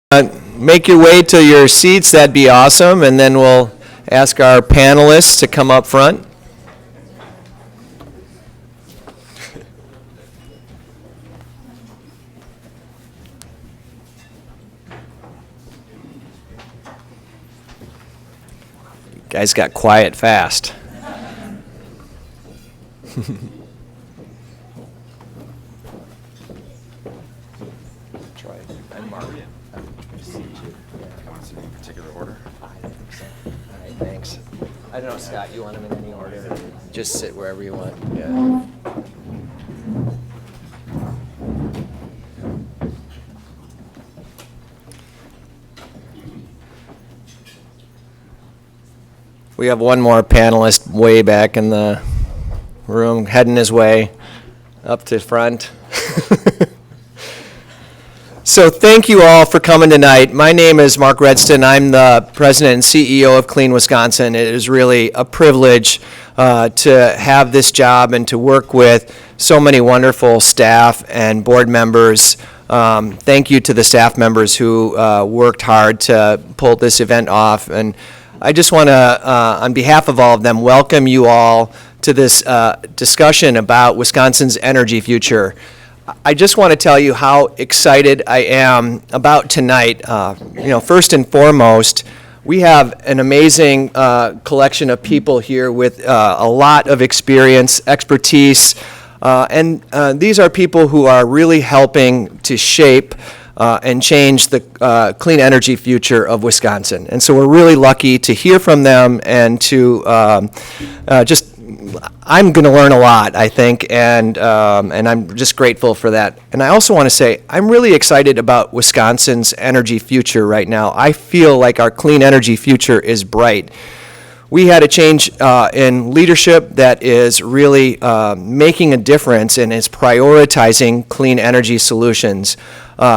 Make your way to your seats, that'd be awesome, and then we'll ask our panelists to come up front. You guys got quiet fast. Thanks. I don't know, Scott, you want them in any order? Just sit wherever you want. Yeah. We have one more panelist way back in the room, heading his way up to front. So thank you all for coming tonight. My name is Mark Redston. I'm the president and CEO of Clean Wisconsin. It is really a privilege to have this job and to work with so many wonderful staff and board members. Thank you to the staff members who worked hard to pull this event off. And I just want to, on behalf of all of them, welcome you all to this discussion about Wisconsin's energy future. I just want to tell you how excited I am about tonight. First and foremost, we have an amazing collection of people here with a lot of experience, expertise, and these are people who are really helping to shape and change the clean energy future of Wisconsin. And so we're really lucky to hear from them and to I'm going to learn a lot, I think, and I'm just grateful for that. And I also want to say I'm really excited about Wisconsin's energy future right now. I feel like our clean energy future is bright. We had a change in leadership that is really making a difference and is prioritizing clean energy solutions.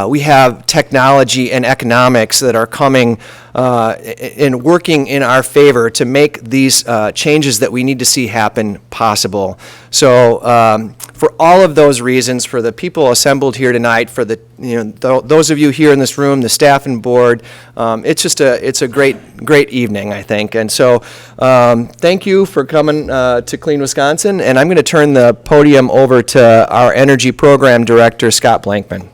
We have technology and economics that are coming and working in our favor to make these changes that we need to see happen possible. So for all of those reasons, for the people assembled here tonight, for the those of you here in this room, the staff and board, it's a great evening, I think. And so thank you for coming to Clean Wisconsin, and I'm going to turn the podium over to our Energy Program Director, Scott Blankman.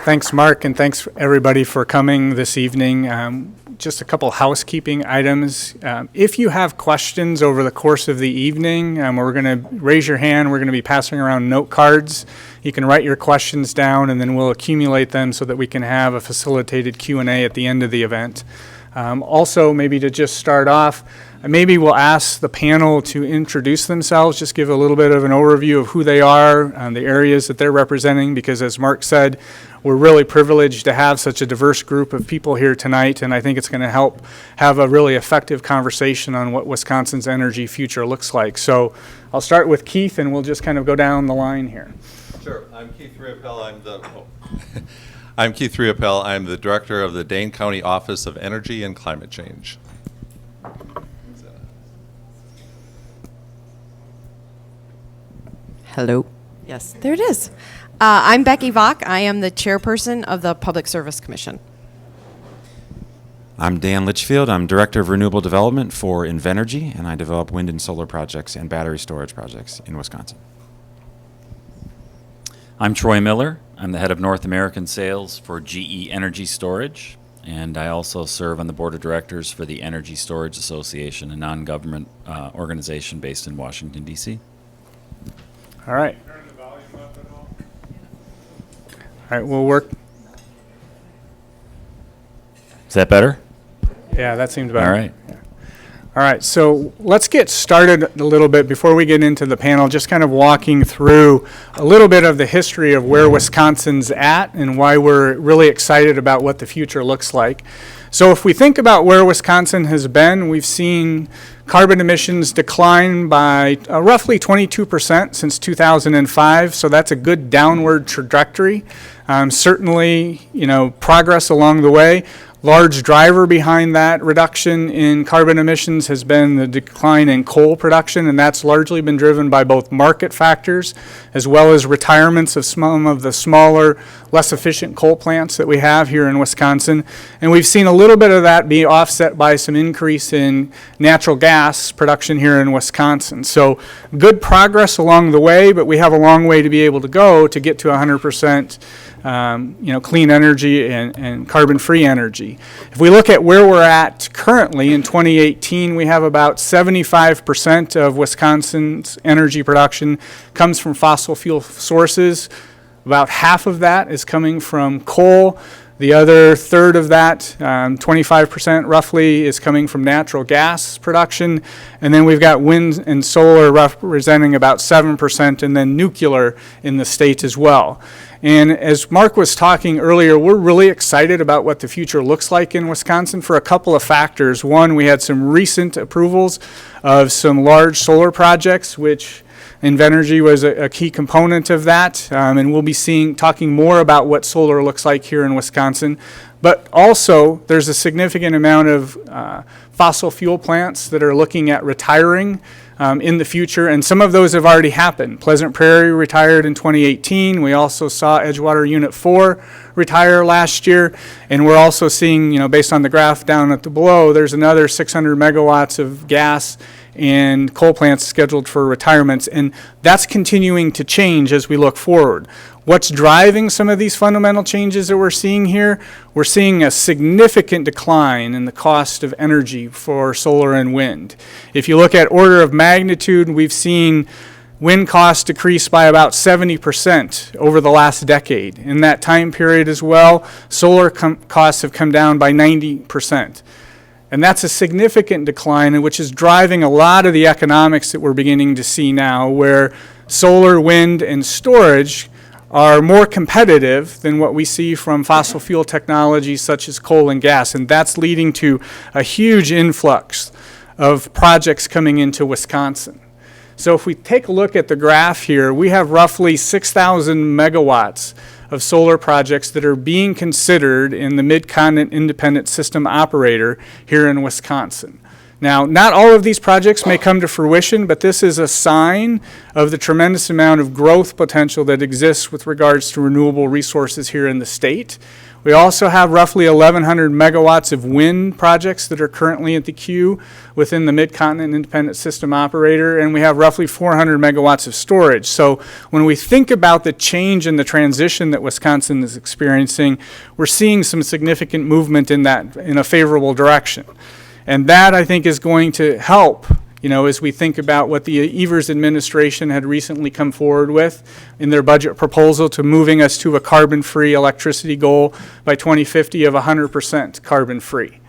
Thanks, Mark, and thanks everybody for coming this evening. Just a couple housekeeping items. If you have questions over the course of the evening, we're going to raise your hand. We're going to be passing around note cards. You can write your questions down, and then we'll accumulate them so that we can have a facilitated Q&A at the end of the event. Also, maybe to just start off, maybe we'll ask the panel to introduce themselves, just give a little bit of an overview of who they are, the areas that they're representing, because as Mark said, we're really privileged to have such a diverse group of people here tonight, and I think it's going to help have a really effective conversation on what Wisconsin's energy future looks like. So I'll start with Keith, and we'll just kind of go down the line here. Sure. I'm Keith Riopel. I'm Keith Riopel. I'm the director of the Dane County Office of Energy and Climate Change. Hello. Yes, there it is. I'm Becky Vach. I am the chairperson of the Public Service Commission. I'm Dan Litchfield. I'm Director of Renewable Development for Invenergy, and I develop wind and solar projects and battery storage projects in Wisconsin. I'm Troy Miller. I'm the head of North American sales for GE Energy Storage, and I also serve on the board of directors for the Energy Storage Association, a non-government organization based in Washington, D.C. All right. Turn the volume up at all? All right, we'll work. Is that better? Yeah, that seems better. All right. Yeah. All right, so let's get started a little bit before we get into the panel, just kind of walking through a little bit of the history of where Wisconsin's at and why we're really excited about what the future looks like. So if we think about where Wisconsin has been, we've seen carbon emissions decline by roughly 22% since 2005, so that's a good downward trajectory. Certainly, progress along the way. Large driver behind that reduction in carbon emissions has been the decline in coal production, and that's largely been driven by both market factors as well as retirements of some of the smaller, less efficient coal plants that we have here in Wisconsin. And we've seen a little bit of that be offset by some increase in natural gas production here in Wisconsin. So good progress along the way, but we have a long way to be able to go to get to 100% clean energy and carbon-free energy. If we look at where we're at currently in 2018, we have about 75% of Wisconsin's energy production comes from fossil fuel sources. About half of that is coming from coal. The other third of that, 25% roughly, is coming from natural gas production. And then we've got wind and solar representing about 7%, and then nuclear in the state as well. And as Mark was talking earlier, we're really excited about what the future looks like in Wisconsin for a couple of factors. One, we had some recent approvals of some large solar projects, which Invenergy was a key component of that, and we'll be talking more about what solar looks like here in Wisconsin. But also, there's a significant amount of fossil fuel plants that are looking at retiring in the future, and some of those have already happened. Pleasant Prairie retired in 2018. We also saw Edgewater Unit 4 retire last year, and we're also seeing, based on the graph down at the below, there's another 600 megawatts of gas and coal plants scheduled for retirements, and that's continuing to change as we look forward. What's driving some of these fundamental changes that we're seeing here? We're seeing a significant decline in the cost of energy for solar and wind. If you look at order of magnitude, we've seen wind costs decrease by about 70% over the last decade. In that time period as well, solar costs have come down by 90%. And that's a significant decline, which is driving a lot of the economics that we're beginning to see now, where solar, wind, and storage are more competitive than what we see from fossil fuel technologies such as coal and gas. And that's leading to a huge influx of projects coming into Wisconsin. So if we take a look at the graph here, we have roughly 6,000 megawatts of solar projects that are being considered in the Mid-Continent Independent System Operator here in Wisconsin. Now, not all of these projects may come to fruition, but this is a sign of the tremendous amount of growth potential that exists with regards to renewable resources here in the state. We also have roughly 1,100 megawatts of wind projects that are currently at the queue within the Mid-Continent Independent System Operator, and we have roughly 400 megawatts of storage. So when we think about the change and the transition that Wisconsin is experiencing, we're seeing some significant movement in a favorable direction. And that, I think, is going to help, as we think about what the Evers administration had recently come forward with in their budget proposal to moving us to a carbon-free electricity goal by 2050 of 100% carbon-free.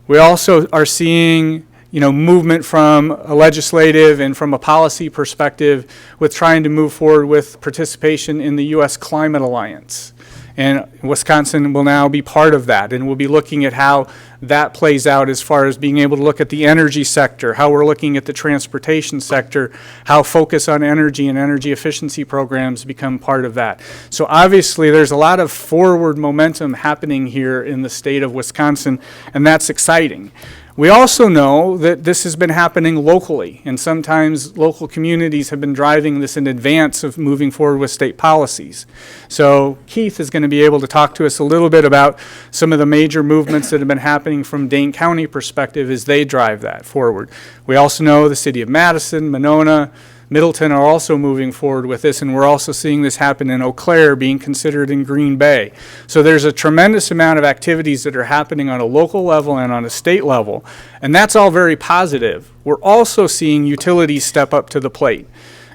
We also are seeing, movement from a legislative and from a policy perspective with trying to move forward with participation in the U.S. Climate Alliance. And Wisconsin will now be part of that, and we'll be looking at how that plays out as far as being able to look at the energy sector, how we're looking at the transportation sector, how focus on energy and energy efficiency programs become part of that. So obviously there's a lot of forward momentum happening here in the state of Wisconsin, and that's exciting. We also know that this has been happening locally, and sometimes local communities have been driving this in advance of moving forward with state policies. So Keith is going to be able to talk to us a little bit about some of the major movements that have been happening from Dane County perspective as they drive that forward. We also know the city of Madison, Monona, Middleton are also moving forward with this, and we're also seeing this happen in Eau Claire, being considered in Green Bay. So there's a tremendous amount of activities that are happening on a local level and on a state level, and that's all very positive. We're also seeing utilities step up to the plate.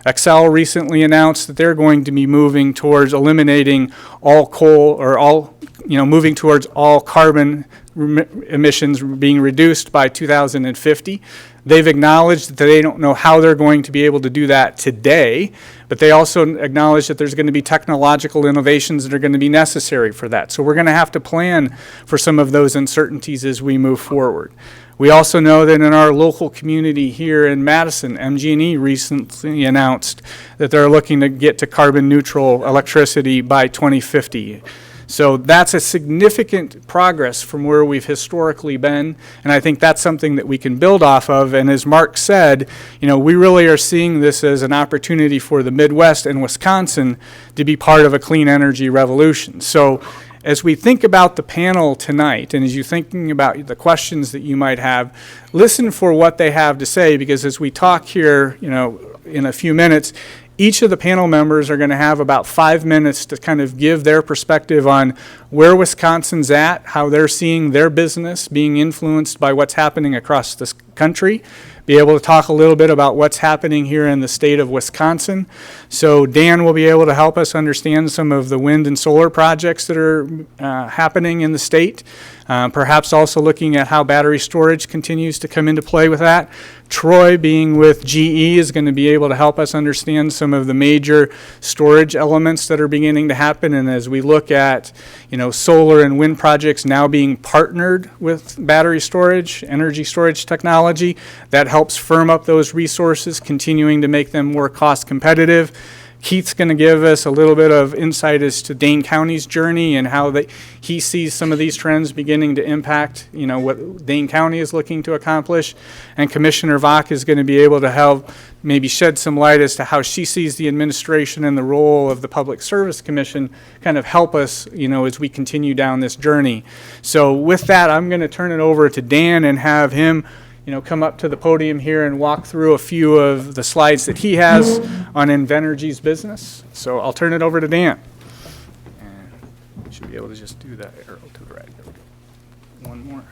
Xcel recently announced that they're going to be moving towards eliminating all coal or moving towards all carbon emissions being reduced by 2050. They've acknowledged that they don't know how they're going to be able to do that today, but they also acknowledge that there's going to be technological innovations that are going to be necessary for that. So we're going to have to plan for some of those uncertainties as we move forward. We also know that in our local community here in Madison, MG&E recently announced that they're looking to get to carbon neutral electricity by 2050. So that's a significant progress from where we've historically been, and I think that's something that we can build off of. And as Mark said, we really are seeing this as an opportunity for the Midwest and Wisconsin to be part of a clean energy revolution. So as we think about the panel tonight, and as you're thinking about the questions that you might have, listen for what they have to say, because as we talk here, in a few minutes, each of the panel members are going to have about 5 minutes to kind of give their perspective on where Wisconsin's at, how they're seeing their business being influenced by what's happening across this country, be able to talk a little bit about what's happening here in the state of Wisconsin. So Dan will be able to help us understand some of the wind and solar projects that are happening in the state, perhaps also looking at how battery storage continues to come into play with that. Troy, being with GE, is going to be able to help us understand some of the major storage elements that are beginning to happen. And as we look at, solar and wind projects now being partnered with battery storage, energy storage technology, that helps firm up those resources, continuing to make them more cost competitive. Keith's going to give us a little bit of insight as to Dane County's journey and how he sees some of these trends beginning to impact, what Dane County is looking to accomplish. And Commissioner Vach is going to be able to help maybe shed some light as to how she sees the administration and the role of the Public Service Commission kind of help us, as we continue down this journey. So with that, I'm going to turn it over to Dan and have him come up to the podium here and walk through a few of the slides that he has on Invenergy's business. So I'll turn it over to Dan. And we should be able to just do that arrow to the right. One more.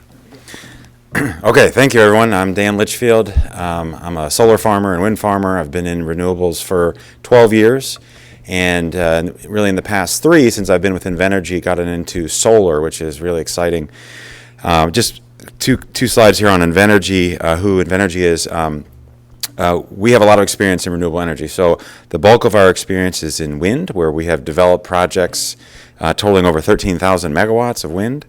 There we go. Okay, thank you, everyone. I'm Dan Litchfield. I'm a solar farmer and wind farmer. I've been in renewables for 12 years. And really in the past 3, since I've been with Invenergy, gotten into solar, which is really exciting. Just two slides here on Invenergy, who Invenergy is. We have a lot of experience in renewable energy. So the bulk of our experience is in wind, where we have developed projects totaling over 13,000 megawatts of wind.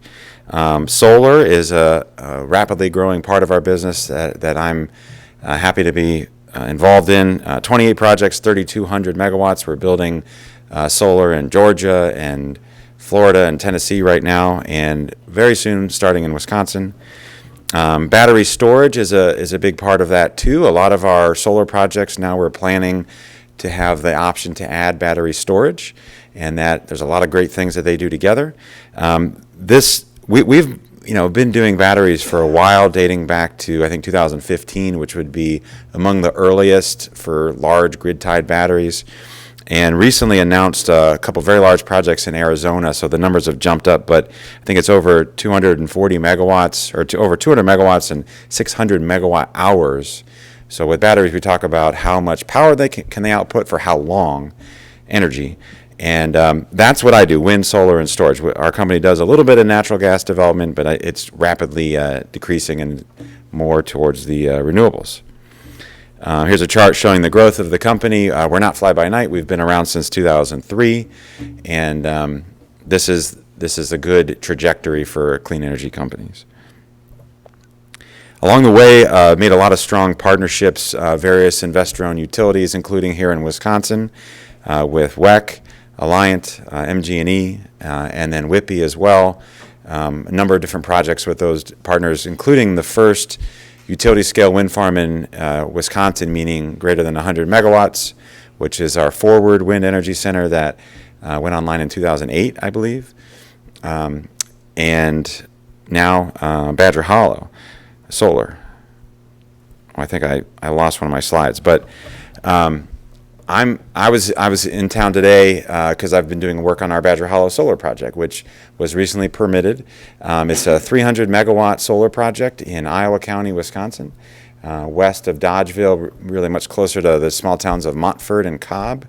Solar is a rapidly growing part of our business that I'm happy to be involved in. 28 projects, 3,200 megawatts. We're building solar in Georgia and Florida and Tennessee right now, and very soon starting in Wisconsin. Battery storage is a big part of that too. A lot of our solar projects now we're planning to have the option to add battery storage, and that there's a lot of great things that they do together. We've been doing batteries for a while, dating back to I think 2015, which would be among the earliest for large grid-tied batteries. And recently announced a couple very large projects in Arizona, so the numbers have jumped up, but I think it's over 240 megawatts, or over 200 megawatts and 600 megawatt hours. So with batteries, we talk about how much power they can they output for how long, energy. And that's what I do, wind, solar, and storage. Our company does a little bit of natural gas development, but it's rapidly decreasing and more towards the renewables. Here's a chart showing the growth of the company. We're not fly-by-night. We've been around since 2003, and this is a good trajectory for clean energy companies. Along the way, made a lot of strong partnerships, various investor-owned utilities, including here in Wisconsin, with WEC, Alliant, MG&E, and then WIPI as well. A number of different projects with those partners, including the first utility-scale wind farm in Wisconsin, meaning greater than 100 megawatts, which is our Forward Wind Energy Center that went online in 2008, I believe. And now Badger Hollow Solar. I think I lost one of my slides, but I was in town today because I've been doing work on our Badger Hollow Solar project, which was recently permitted. It's a 300 megawatt solar project in Iowa County, Wisconsin, west of Dodgeville, really much closer to the small towns of Montford and Cobb.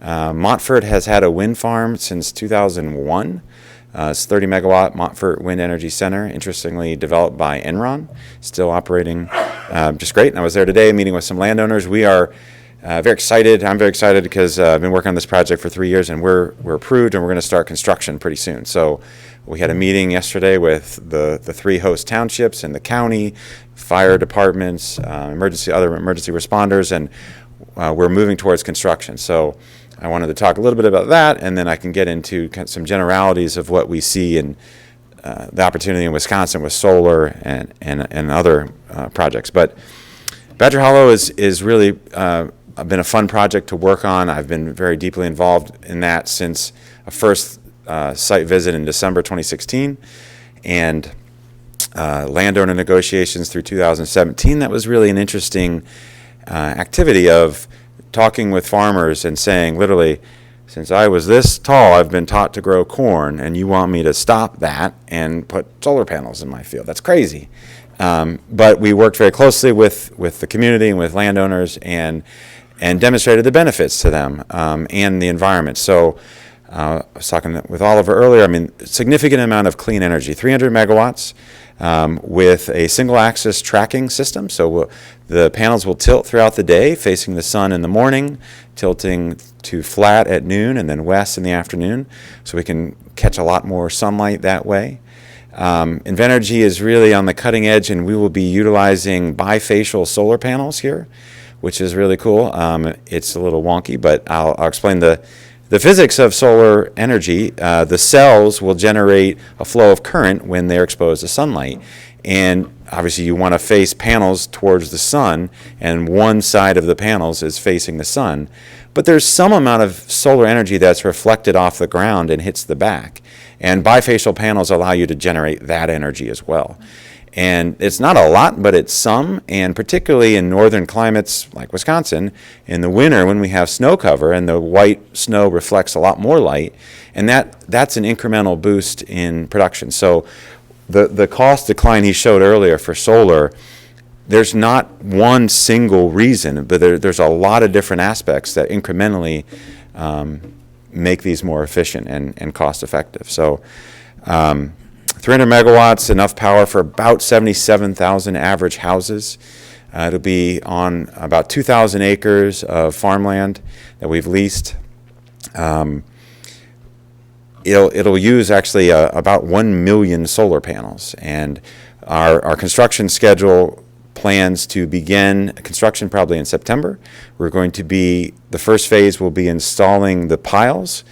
Montford has had a wind farm since 2001. It's 30 megawatt Montford Wind Energy Center, interestingly developed by Enron, still operating just great. And I was there today meeting with some landowners. We are very excited. I'm very excited because I've been working on this project for 3 years, and we're approved, and we're going to start construction pretty soon. So we had a meeting yesterday with the 3 host townships and the county, fire departments, other emergency responders, and we're moving towards construction. So I wanted to talk a little bit about that, and then I can get into some generalities of what we see in the opportunity in Wisconsin with solar and other projects. But Badger Hollow is really been a fun project to work on. I've been very deeply involved in that since a first site visit in December 2016, and landowner negotiations through 2017. That was really an interesting activity of talking with farmers and saying, literally, since I was this tall, I've been taught to grow corn, and you want me to stop that and put solar panels in my field. That's crazy. But we worked very closely with the community and with landowners and demonstrated the benefits to them and the environment. So I was talking with Oliver earlier. I mean, significant amount of clean energy, 300 megawatts with a single axis tracking system. So the panels will tilt throughout the day, facing the sun in the morning, tilting to flat at noon, and then west in the afternoon. So we can catch a lot more sunlight that way. Invenergy is really on the cutting edge, and we will be utilizing bifacial solar panels here, which is really cool. It's a little wonky, but I'll explain the physics of solar energy. The cells will generate a flow of current when they're exposed to sunlight. And obviously you want to face panels towards the sun, and one side of the panels is facing the sun. But there's some amount of solar energy that's reflected off the ground and hits the back. And bifacial panels allow you to generate that energy as well. And it's not a lot, but it's some, and particularly in northern climates like Wisconsin, in the winter when we have snow cover and the white snow reflects a lot more light, and that's an incremental boost in production. So the cost decline he showed earlier for solar, there's not one single reason, but there's a lot of different aspects that incrementally make these more efficient and cost effective. So 300 megawatts, enough power for about 77,000 average houses. It'll be on about 2,000 acres of farmland that we've leased. It'll use actually about 1 million solar panels, and our construction schedule plans to begin construction probably in September. The first phase will be installing the piles.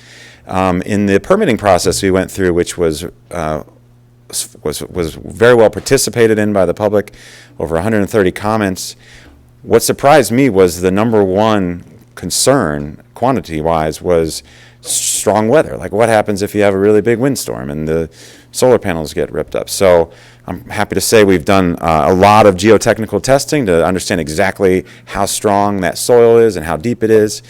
In the permitting process we went through, which was very well participated in by the public, over 130 comments. What surprised me was the number one concern, quantity-wise, was strong weather. Like, what happens if you have a really big windstorm and the solar panels get ripped up? So I'm happy to say we've done a lot of geotechnical testing to understand exactly how strong that soil is and how deep it is.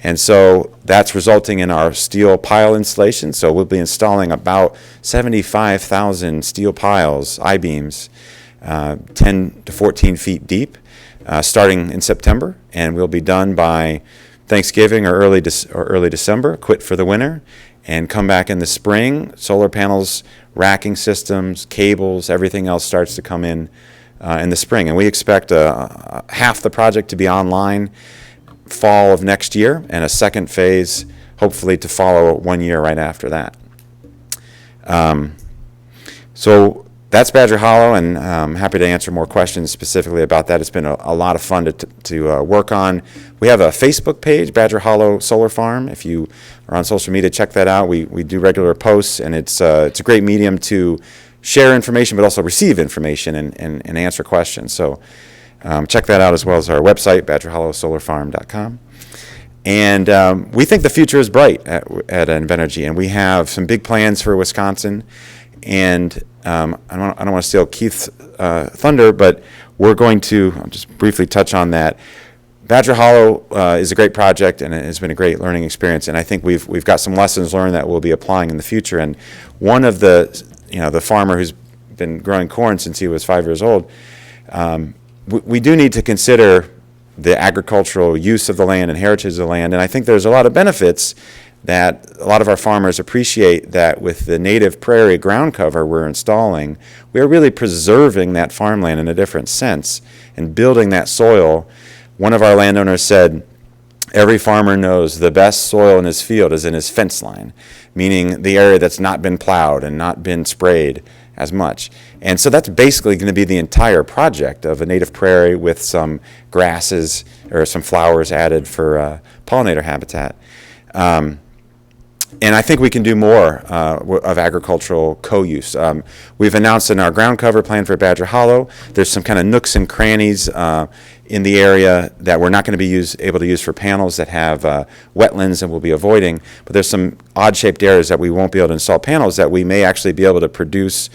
And so that's resulting in our steel pile installation. So we'll be installing about 75,000 steel piles, I-beams, 10 to 14 feet deep, starting in September. And we'll be done by Thanksgiving or early December, quit for the winter, and come back in the spring. Solar panels, racking systems, cables, everything else starts to come in the spring. And we expect half the project to be online fall of next year, and a second phase hopefully to follow 1 year right after that. So that's Badger Hollow, and I'm happy to answer more questions specifically about that. It's been a lot of fun to work on. We have a Facebook page, Badger Hollow Solar Farm. If you are on social media, check that out. We do regular posts, and it's a great medium to share information but also receive information and answer questions. So check that out, as well as our website, badgerhollowsolarfarm.com. And we think the future is bright at Invenergy, and we have some big plans for Wisconsin. And I don't want to steal Keith's thunder, but we're going to, I'll just briefly touch on that. Badger Hollow is a great project, and it has been a great learning experience. And I think we've got some lessons learned that we'll be applying in the future. And one of the farmer who's been growing corn since he was 5 years old, we do need to consider the agricultural use of the land and heritage of the land. And I think there's a lot of benefits that a lot of our farmers appreciate, that with the native prairie ground cover we're installing, we're really preserving that farmland in a different sense and building that soil. One of our landowners said, every farmer knows the best soil in his field is in his fence line, meaning the area that's not been plowed and not been sprayed. as much. And so that's basically going to be the entire project of a native prairie with some grasses or some flowers added for pollinator habitat. And I think we can do more of agricultural co-use. We've announced in our ground cover plan for Badger Hollow, there's some kind of nooks and crannies in the area that we're not going to be able to use for panels that have wetlands and we'll be avoiding. But there's some odd-shaped areas that we won't be able to install panels that we may actually be able to produce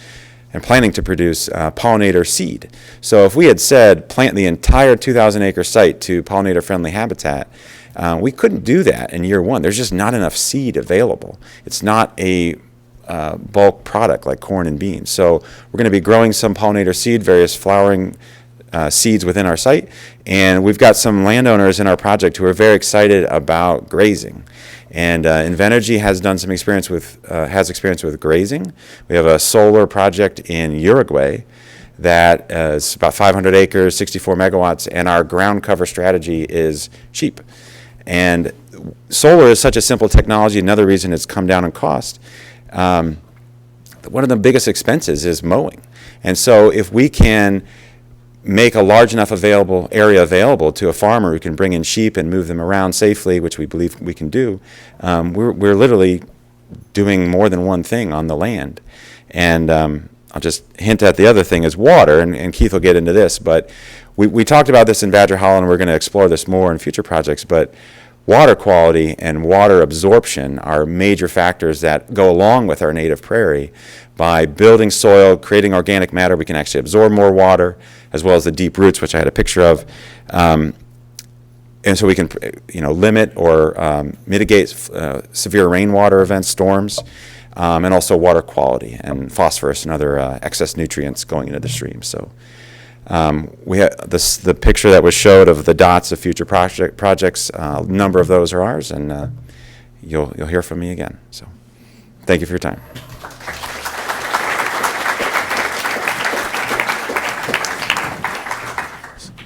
and planning to produce pollinator seed. So if we had said plant the entire 2,000-acre site to pollinator-friendly habitat, we couldn't do that in year one. There's just not enough seed available. It's not a bulk product like corn and beans. So we're going to be growing some pollinator seed, various flowering seeds within our site, and we've got some landowners in our project who are very excited about grazing. And Invenergy has done some experience with grazing. We have a solar project in Uruguay that is about 500 acres, 64 megawatts, and our ground cover strategy is sheep. And solar is such a simple technology. Another reason it's come down in cost. One of the biggest expenses is mowing. And so if we can make a large enough area available to a farmer who can bring in sheep and move them around safely, which we believe we can do, we're literally doing more than one thing on the land. And I'll just hint at the other thing is water, and Keith will get into this, but we talked about this in Badger Hollow, and we're going to explore this more in future projects, but water quality and water absorption are major factors that go along with our native prairie. By building soil, creating organic matter, we can actually absorb more water, as well as the deep roots, which I had a picture of. And so we can limit or mitigate severe rainwater events, storms, and also water quality and phosphorus and other excess nutrients going into the stream. So we have the picture that was showed of the dots of future projects. A number of those are ours, and you'll hear from me again. So thank you for your time.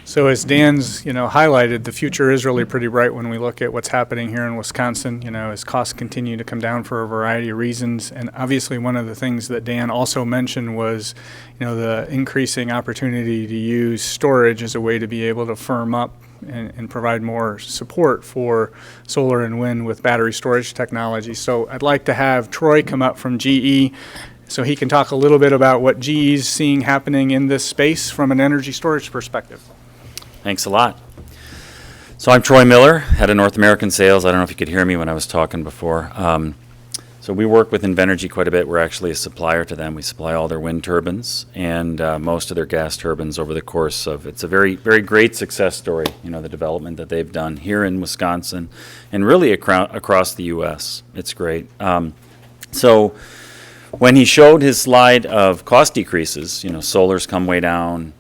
So as Dan's, highlighted, the future is really pretty bright when we look at what's happening here in Wisconsin, as costs continue to come down for a variety of reasons. And obviously one of the things that Dan also mentioned was, the increasing opportunity to use storage as a way to be able to firm up and provide more support for solar and wind with battery storage technology. So I'd like to have Troy come up from GE so he can talk a little bit about what GE's seeing happening in this space from an energy storage perspective. Thanks a lot. So I'm Troy Miller, head of North American sales. I don't know if you could hear me when I was talking before. So we work with Invenergy quite a bit. We're actually a supplier to them. We supply all their wind turbines and most of their gas turbines over the course of, it's a very, very great success story, the development that they've done here in Wisconsin and really across the U.S. It's great. So when he showed his slide of cost decreases, solar's come way down,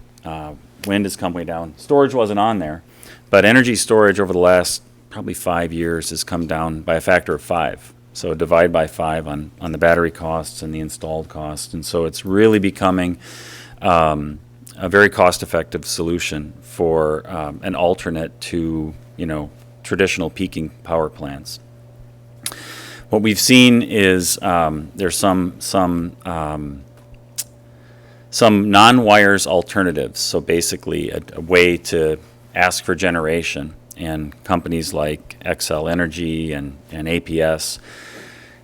wind has come way down. Storage wasn't on there, but energy storage over the last probably 5 years has come down by a factor of 5. So divide by 5 on the battery costs and the installed costs. And so it's really becoming a very cost-effective solution for an alternate to, traditional peaking power plants. What we've seen is there's some non-wires alternatives, so basically a way to ask for generation, and companies like Xcel Energy and APS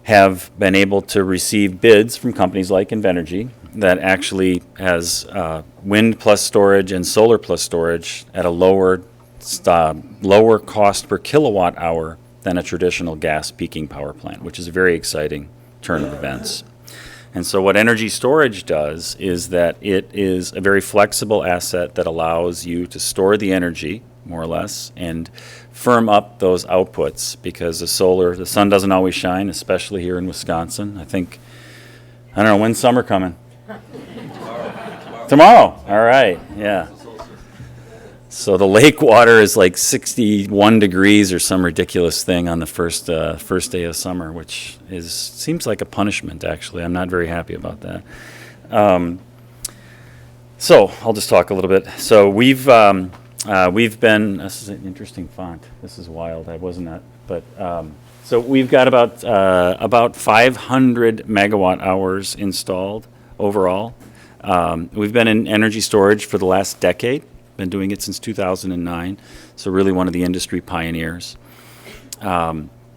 have been able to receive bids from companies like Invenergy that actually has wind plus storage and solar plus storage at a lower cost per kilowatt hour than a traditional gas peaking power plant, which is a very exciting turn of events. And so what energy storage does is that it is a very flexible asset that allows you to store the energy, more or less, and firm up those outputs, because the sun doesn't always shine, especially here in Wisconsin. I don't know, when's summer coming? Tomorrow. All right, yeah. So the lake water is like 61 degrees or some ridiculous thing on the first day of summer, which seems like a punishment, actually. I'm not very happy about that. So I'll just talk a little bit. So we've been, this is an interesting font. This is wild. I wasn't that, but so we've got about 500 megawatt hours installed overall. We've been in energy storage for the last decade, been doing it since 2009, so really one of the industry pioneers.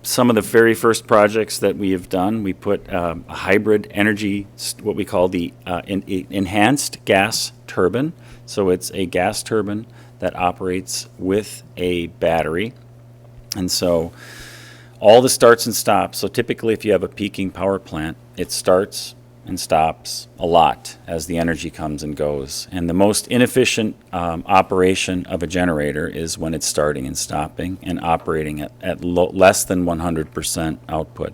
Some of the very first projects that we have done, we put a hybrid energy, what we call the enhanced gas turbine. So it's a gas turbine that operates with a battery. And so all the starts and stops, so typically if you have a peaking power plant, it starts and stops a lot as the energy comes and goes. And the most inefficient operation of a generator is when it's starting and stopping and operating at less than 100% output.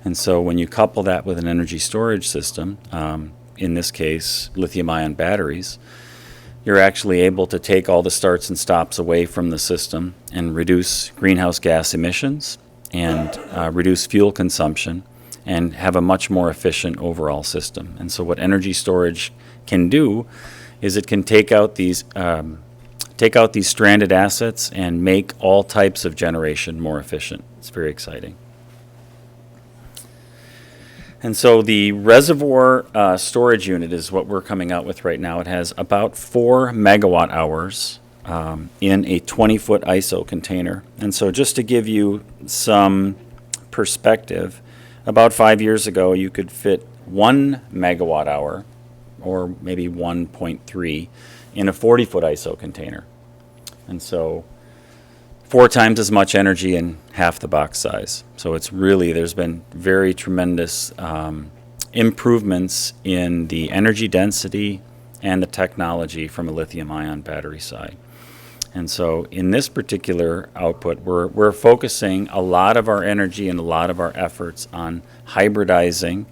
And so when you couple that with an energy storage system, in this case lithium-ion batteries, you're actually able to take all the starts and stops away from the system and reduce greenhouse gas emissions and reduce fuel consumption and have a much more efficient overall system. And so what energy storage can do is it can take out these stranded assets and make all types of generation more efficient. It's very exciting. And so the reservoir storage unit is what we're coming out with right now. It has about 4 megawatt hours in a 20-foot ISO container. And so just to give you some perspective, about 5 years ago, you could fit 1 megawatt hour, or maybe 1.3, in a 40-foot ISO container. And so 4 times as much energy in half the box size. So it's really, there's been very tremendous improvements in the energy density and the technology from a lithium-ion battery side. And so in this particular output, we're focusing a lot of our energy and a lot of our efforts on hybridizing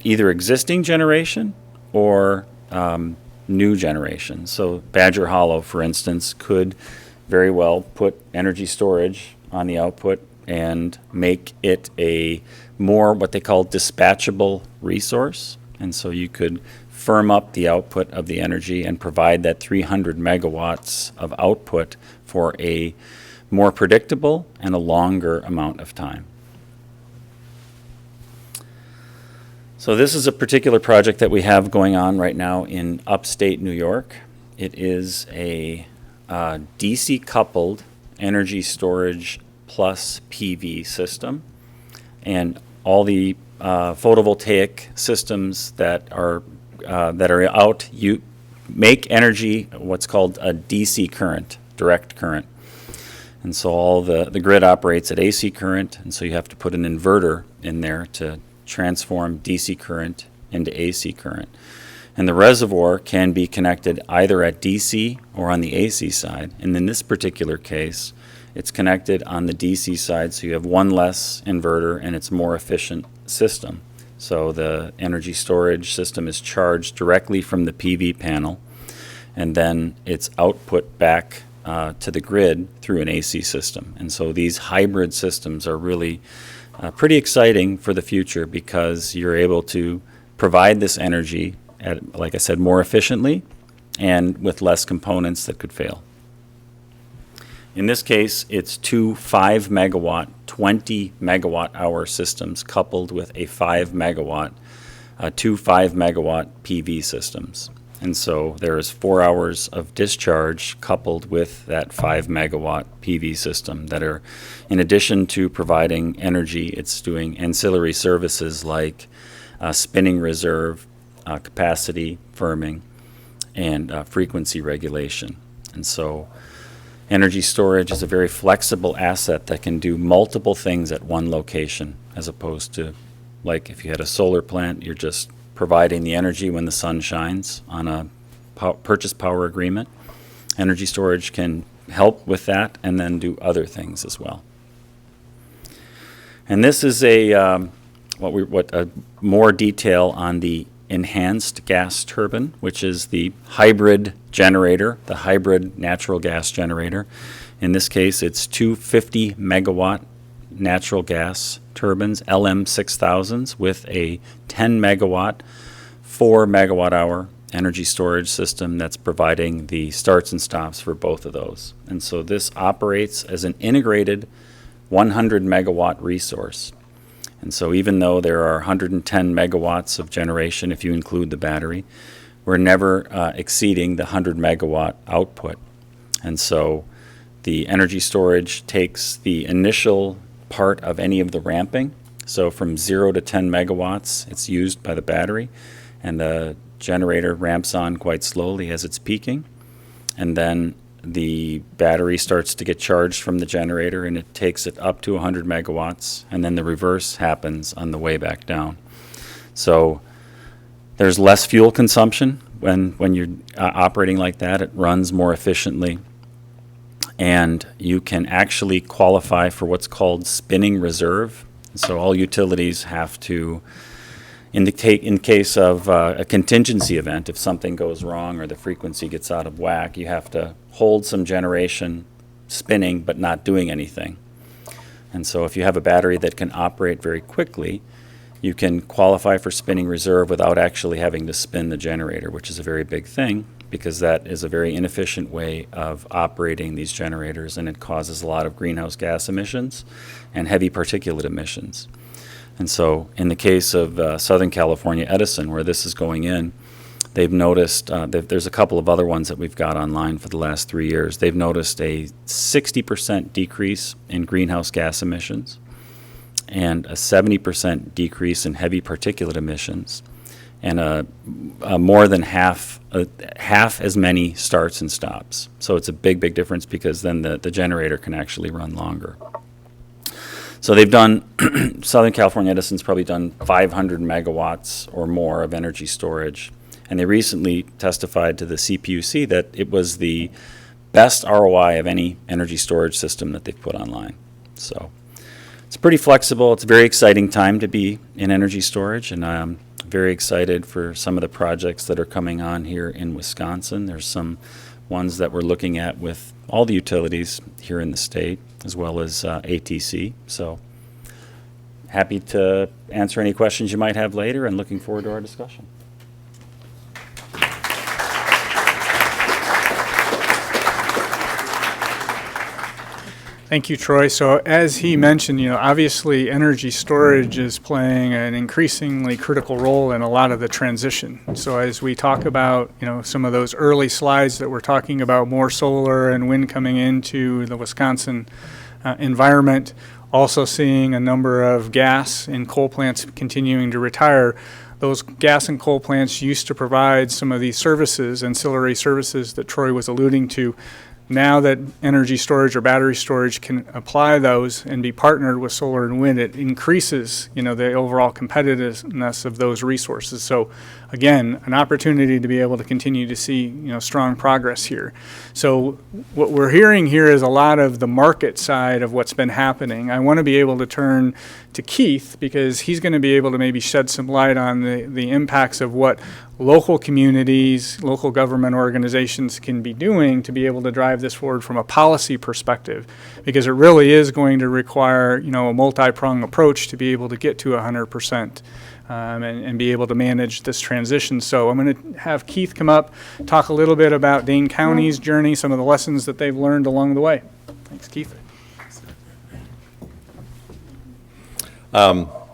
either existing generation or new generation. So Badger Hollow, for instance, could very well put energy storage on the output and make it a more what they call dispatchable resource. And so you could firm up the output of the energy and provide that 300 megawatts of output for a more predictable and a longer amount of time. So this is a particular project that we have going on right now in upstate New York. It is a DC coupled energy storage plus PV system, and all the photovoltaic systems that are out, you make energy what's called a DC current, direct current. And so all the grid operates at AC current, and so you have to put an inverter in there to transform DC current into AC current. And the reservoir can be connected either at DC or on the AC side. And in this particular case, it's connected on the DC side, so you have one less inverter and it's a more efficient system. So the energy storage system is charged directly from the PV panel, and then it's output back to the grid through an AC system. And so these hybrid systems are really pretty exciting for the future because you're able to provide this energy, like I said, more efficiently and with less components that could fail. In this case, it's 2 5 megawatt, 20 megawatt hour systems coupled with a 5 megawatt, 2 5 megawatt PV systems. And so there is 4 hours of discharge coupled with that 5 megawatt PV system that are, in addition to providing energy, it's doing ancillary services like spinning reserve, capacity firming, and frequency regulation. And so energy storage is a very flexible asset that can do multiple things at one location, as opposed to, like, if you had a solar plant, you're just providing the energy when the sun shines on a purchase power agreement. Energy storage can help with that and then do other things as well. And this is a more detail on the enhanced gas turbine, which is the hybrid generator, the hybrid natural gas generator. In this case, it's 2 50 megawatt natural gas turbines, LM6000s, with a 10 megawatt, 4 megawatt hour energy storage system that's providing the starts and stops for both of those. And so this operates as an integrated 100 megawatt resource. And so even though there are 110 megawatts of generation, if you include the battery, we're never exceeding the 100 megawatt output. And so the energy storage takes the initial part of any of the ramping. So from 0 to 10 megawatts, it's used by the battery, and the generator ramps on quite slowly as it's peaking. And then the battery starts to get charged from the generator, and it takes it up to 100 megawatts, and then the reverse happens on the way back down. So there's less fuel consumption when you're operating like that. It runs more efficiently, and you can actually qualify for what's called spinning reserve. So all utilities have to indicate, in case of a contingency event, if something goes wrong or the frequency gets out of whack, you have to hold some generation spinning but not doing anything. And so if you have a battery that can operate very quickly, you can qualify for spinning reserve without actually having to spin the generator, which is a very big thing, because that is a very inefficient way of operating these generators, and it causes a lot of greenhouse gas emissions and heavy particulate emissions. And so in the case of Southern California Edison, where this is going in, they've noticed, there's a couple of other ones that we've got online for the last 3 years, they've noticed a 60% decrease in greenhouse gas emissions and a 70% decrease in heavy particulate emissions, and a more than half as many starts and stops. So it's a big, big difference, because then the generator can actually run longer. So they've done, Southern California Edison's probably done 500 megawatts or more of energy storage. And they recently testified to the CPUC that it was the best ROI of any energy storage system that they've put online. So it's pretty flexible. It's a very exciting time to be in energy storage, and I'm very excited for some of the projects that are coming on here in Wisconsin. There's some ones that we're looking at with all the utilities here in the state, as well as ATC. So happy to answer any questions you might have later, and looking forward to our discussion. Thank you, Troy. So as he mentioned, obviously energy storage is playing an increasingly critical role in a lot of the transition. So as we talk about, some of those early slides that we're talking about more solar and wind coming into the Wisconsin environment, also seeing a number of gas and coal plants continuing to retire. Those gas and coal plants used to provide some of these services, ancillary services that Troy was alluding to. Now that energy storage or battery storage can apply those and be partnered with solar and wind, it increases, the overall competitiveness of those resources. So again, an opportunity to be able to continue to see, strong progress here. So what we're hearing here is a lot of the market side of what's been happening. I want to be able to turn to Keith, because he's going to be able to maybe shed some light on the impacts of what local communities, local government organizations can be doing to be able to drive this forward from a policy perspective, because it really is going to require, a multi-pronged approach to be able to get to 100% and be able to manage this transition. So I'm going to have Keith come up, talk a little bit about Dane County's journey, some of the lessons that they've learned along the way. Thanks, Keith.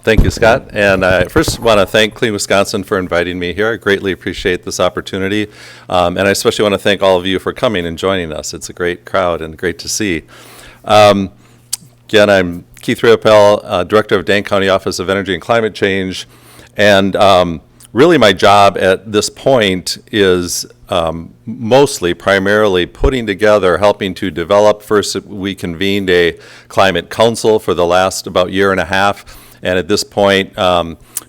Thank you, Scott. And I first want to thank Clean Wisconsin for inviting me here. I greatly appreciate this opportunity. And I especially want to thank all of you for coming and joining us. It's a great crowd and great to see. Again, I'm Keith Riopel, Director of Dane County Office of Energy and Climate Change. And really my job at this point is primarily putting together, helping to develop. First, we convened a climate council for the last about year and a half. And at this point,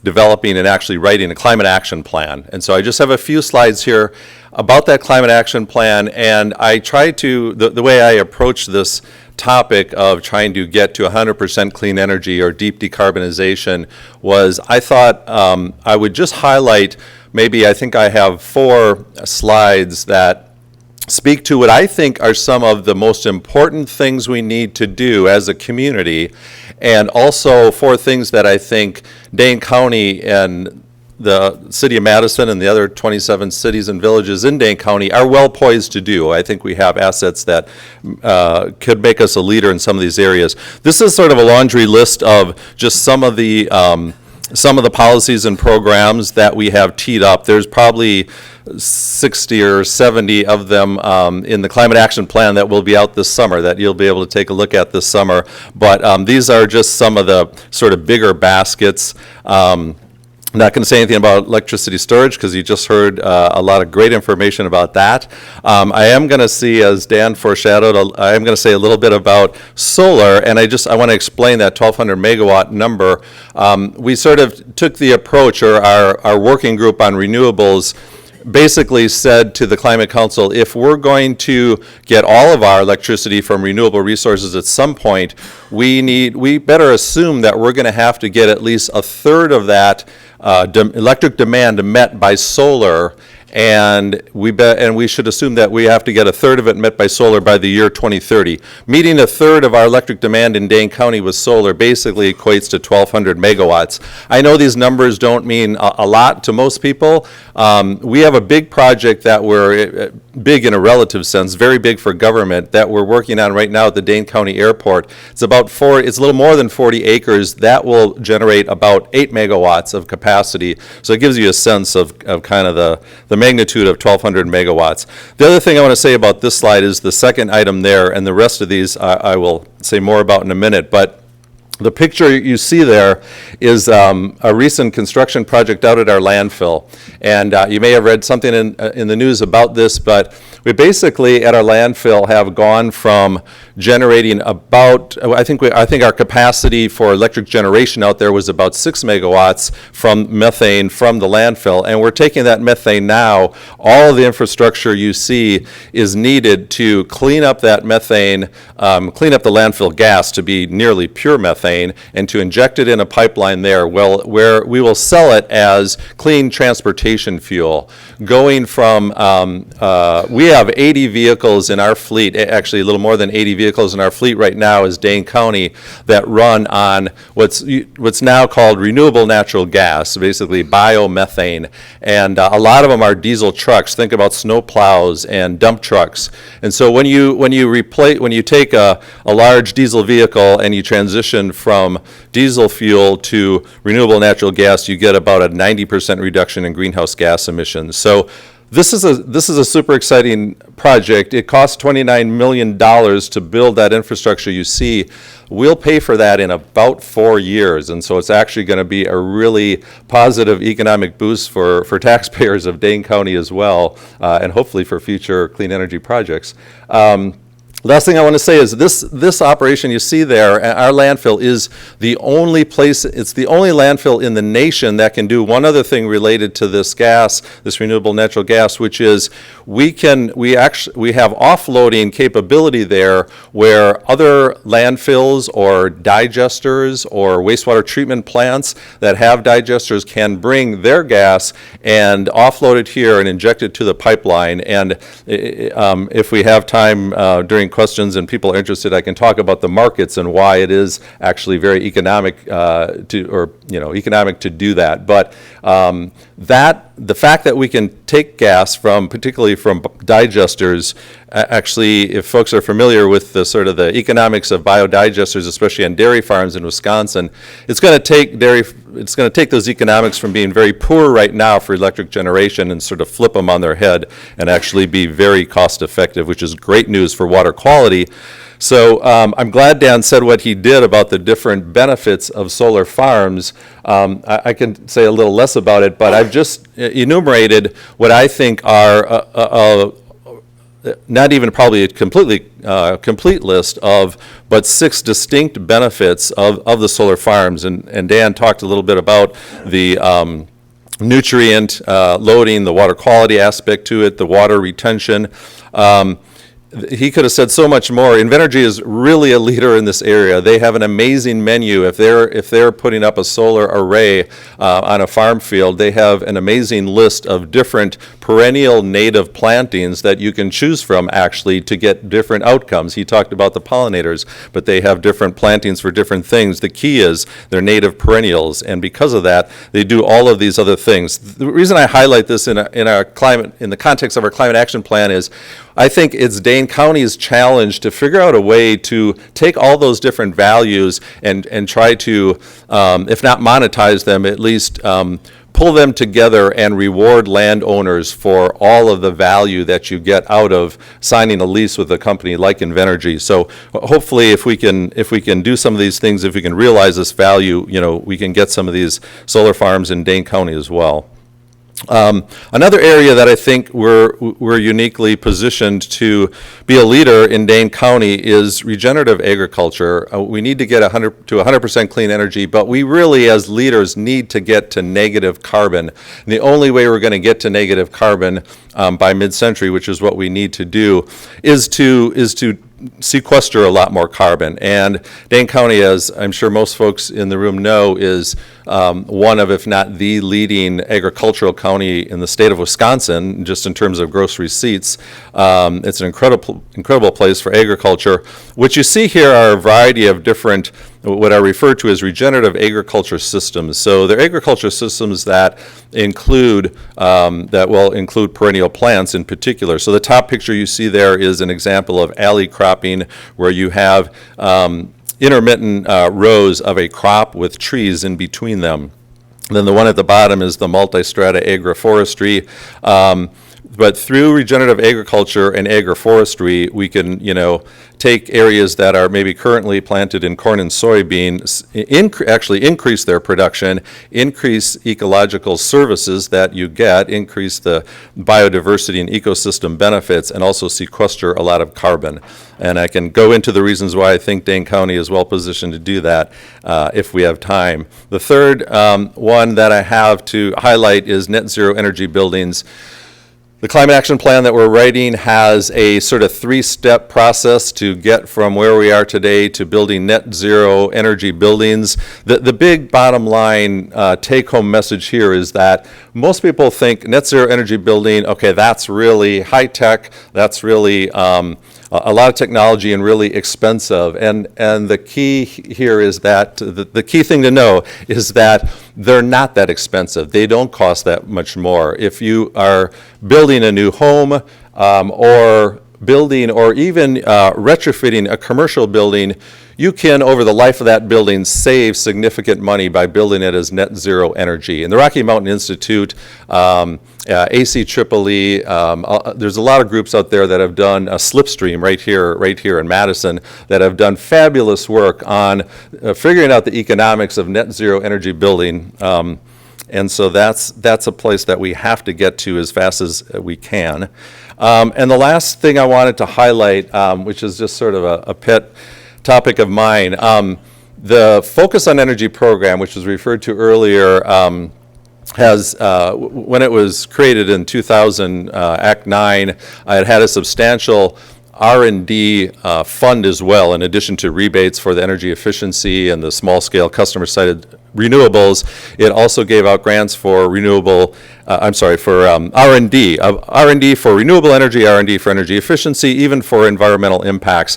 developing and actually writing a climate action plan. And so I just have a few slides here about that climate action plan. And I try to, the way I approach this topic of trying to get to 100% clean energy or deep decarbonization was, I thought I would just highlight, I think I have 4 slides that speak to what I think are some of the most important things we need to do as a community, and also 4 things that I think Dane County and the city of Madison and the other 27 cities and villages in Dane County are well poised to do. I think we have assets that could make us a leader in some of these areas. This is sort of a laundry list of just some of the policies and programs that we have teed up. There's probably 60 or 70 of them in the Climate Action Plan that will be out this summer, that you'll be able to take a look at this summer. But these are just some of the sort of bigger baskets. I'm not going to say anything about electricity storage because you just heard a lot of great information about that. I am going to see, as Dan foreshadowed, I am going to say a little bit about solar, and I want to explain that 1,200 megawatt number. We sort of took the approach, or our working group on renewables basically said to the Climate Council, if we're going to get all of our electricity from renewable resources at some point, we better assume that we're going to have to get at least a third of that electric demand met by solar, and we should assume that we have to get a third of it met by solar by the year 2030. Meeting a third of our electric demand in Dane County with solar basically equates to 1,200 megawatts. I know these numbers don't mean a lot to most people. We have a big project that we're big in a relative sense, very big for government, that we're working on right now at the Dane County Airport. It's a little more than 40 acres. That will generate about 8 megawatts of capacity. So it gives you a sense of kind of the magnitude of 1,200 megawatts. The other thing I want to say about this slide is the second item there, and the rest of these I will say more about in a minute. But the picture you see there is a recent construction project out at our landfill. And you may have read something in the news about this, but we basically at our landfill have gone from generating about, I think our capacity for electric generation out there was about 6 megawatts from methane from the landfill. And we're taking that methane now, all the infrastructure you see is needed to clean up that methane, clean up the landfill gas to be nearly pure methane, and to inject it in a pipeline there, where we will sell it as clean transportation fuel. Going from, we have 80 vehicles in our fleet, actually a little more than 80 vehicles in our fleet right now as Dane County that run on what's now called renewable natural gas, basically biomethane. And a lot of them are diesel trucks. Think about snow plows and dump trucks. And so when you take a large diesel vehicle and you transition from diesel fuel to renewable natural gas, you get about a 90% reduction in greenhouse gas emissions. So this is a super exciting project. It costs $29 million to build that infrastructure you see. We'll pay for that in about 4 years, and so it's actually going to be a really positive economic boost for taxpayers of Dane County as well, and hopefully for future clean energy projects. Last thing I want to say is this operation you see there, our landfill is the only place, it's the only landfill in the nation that can do one other thing related to this gas, this renewable natural gas, which is we have offloading capability there where other landfills or digesters or wastewater treatment plants that have digesters can bring their gas and offload it here and inject it to the pipeline. And if we have time during questions and people are interested, I can talk about the markets and why it is actually very economic economic to do that. But the fact that we can take gas particularly from digesters, actually, if folks are familiar with the sort of the economics of biodigesters, especially on dairy farms in Wisconsin, it's going to take those economics from being very poor right now for electric generation and sort of flip them on their head and actually be very cost effective, which is great news for water quality. So I'm glad Dan said what he did about the different benefits of solar farms. I can say a little less about it, but I've just enumerated what I think are not even probably a complete list of, but 6 distinct benefits of the solar farms. And Dan talked a little bit about the nutrient loading, the water quality aspect to it, the water retention. he could have said so much more. Invenergy is really a leader in this area. They have an amazing menu. If they're putting up a solar array on a farm field, they have an amazing list of different perennial native plantings that you can choose from actually to get different outcomes. He talked about the pollinators, but they have different plantings for different things. The key is they're native perennials, and because of that, they do all of these other things. The reason I highlight this in the context of our climate action plan is I think it's Dane County's challenge to figure out a way to take all those different values and try to, if not monetize them, at least pull them together and reward landowners for all of the value that you get out of signing a lease with a company like Invenergy. So hopefully if we can do some of these things, if we can realize this value, we can get some of these solar farms in Dane County as well. Another area that I think we're uniquely positioned to be a leader in Dane County is regenerative agriculture. We need to get 100% clean energy, but we really, as leaders, need to get to negative carbon. And the only way we're going to get to negative carbon by mid-century, which is what we need to do, is to sequester a lot more carbon. And Dane County, as I'm sure most folks in the room know, is one of, if not the leading agricultural county in the state of Wisconsin, just in terms of gross receipts. It's an incredible place for agriculture. What you see here are a variety of different, what I refer to as regenerative agriculture systems. So they're agriculture systems that will include perennial plants in particular. So the top picture you see there is an example of alley cropping, where you have intermittent rows of a crop with trees in between them. Then the one at the bottom is the multi-strata agroforestry. But through regenerative agriculture and agroforestry, we can, take areas that are maybe currently planted in corn and soybeans, actually increase their production, increase ecological services that you get, increase the biodiversity and ecosystem benefits, and also sequester a lot of carbon. And I can go into the reasons why I think Dane County is well positioned to do that if we have time. The third one that I have to highlight is net zero energy buildings. The climate action plan that we're writing has a sort of three-step process to get from where we are today to building net zero energy buildings. The big bottom line take-home message here is that most people think net zero energy building, okay, that's really high-tech, that's really a lot of technology and really expensive. And the key here is that, the key thing to know is that they're not that expensive. They don't cost that much more. If you are building a new home or building or even retrofitting a commercial building, you can, over the life of that building, save significant money by building it as net zero energy. And the Rocky Mountain Institute, ACEEE, there's a lot of groups out there that have done a Slipstream right here in Madison that have done fabulous work on figuring out the economics of net zero energy building. And so that's a place that we have to get to as fast as we can. And the last thing I wanted to highlight, which is just sort of a pet topic of mine, the Focus on Energy program, which was referred to earlier, has, when it was created in 2000, Act 9, it had a substantial R&D fund as well, in addition to rebates for the energy efficiency and the small-scale customer-sited renewables. It also gave out grants for R&D, R&D for renewable energy, R&D for energy efficiency, even for environmental impacts.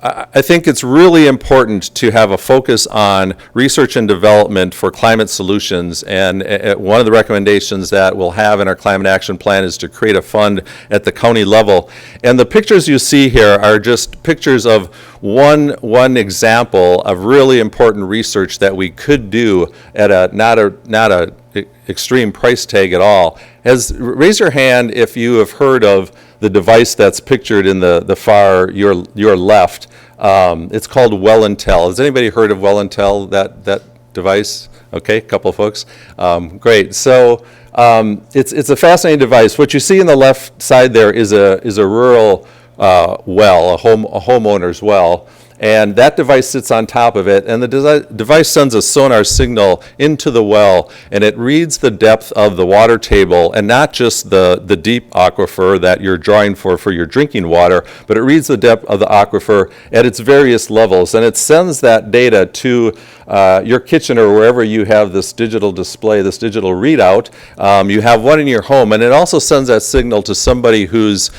I think it's really important to have a focus on research and development for climate solutions, and one of the recommendations that we'll have in our climate action plan is to create a fund at the county level. And the pictures you see here are just pictures of one example of really important research that we could do at not a extreme price tag at all. Raise your hand if you have heard of the device that's pictured in the far your left. It's called Well-Intel. Has anybody heard of Well-Intel, that device? Okay, a couple of folks. Great. So it's a fascinating device. What you see in the left side there is a rural well, a homeowner's well. and that device sits on top of it, and the device sends a sonar signal into the well, and it reads the depth of the water table, and not just the deep aquifer that you're drawing for your drinking water, but it reads the depth of the aquifer at its various levels, and it sends that data to your kitchen or wherever you have this digital display, this digital readout. You have one in your home, and it also sends that signal to somebody who's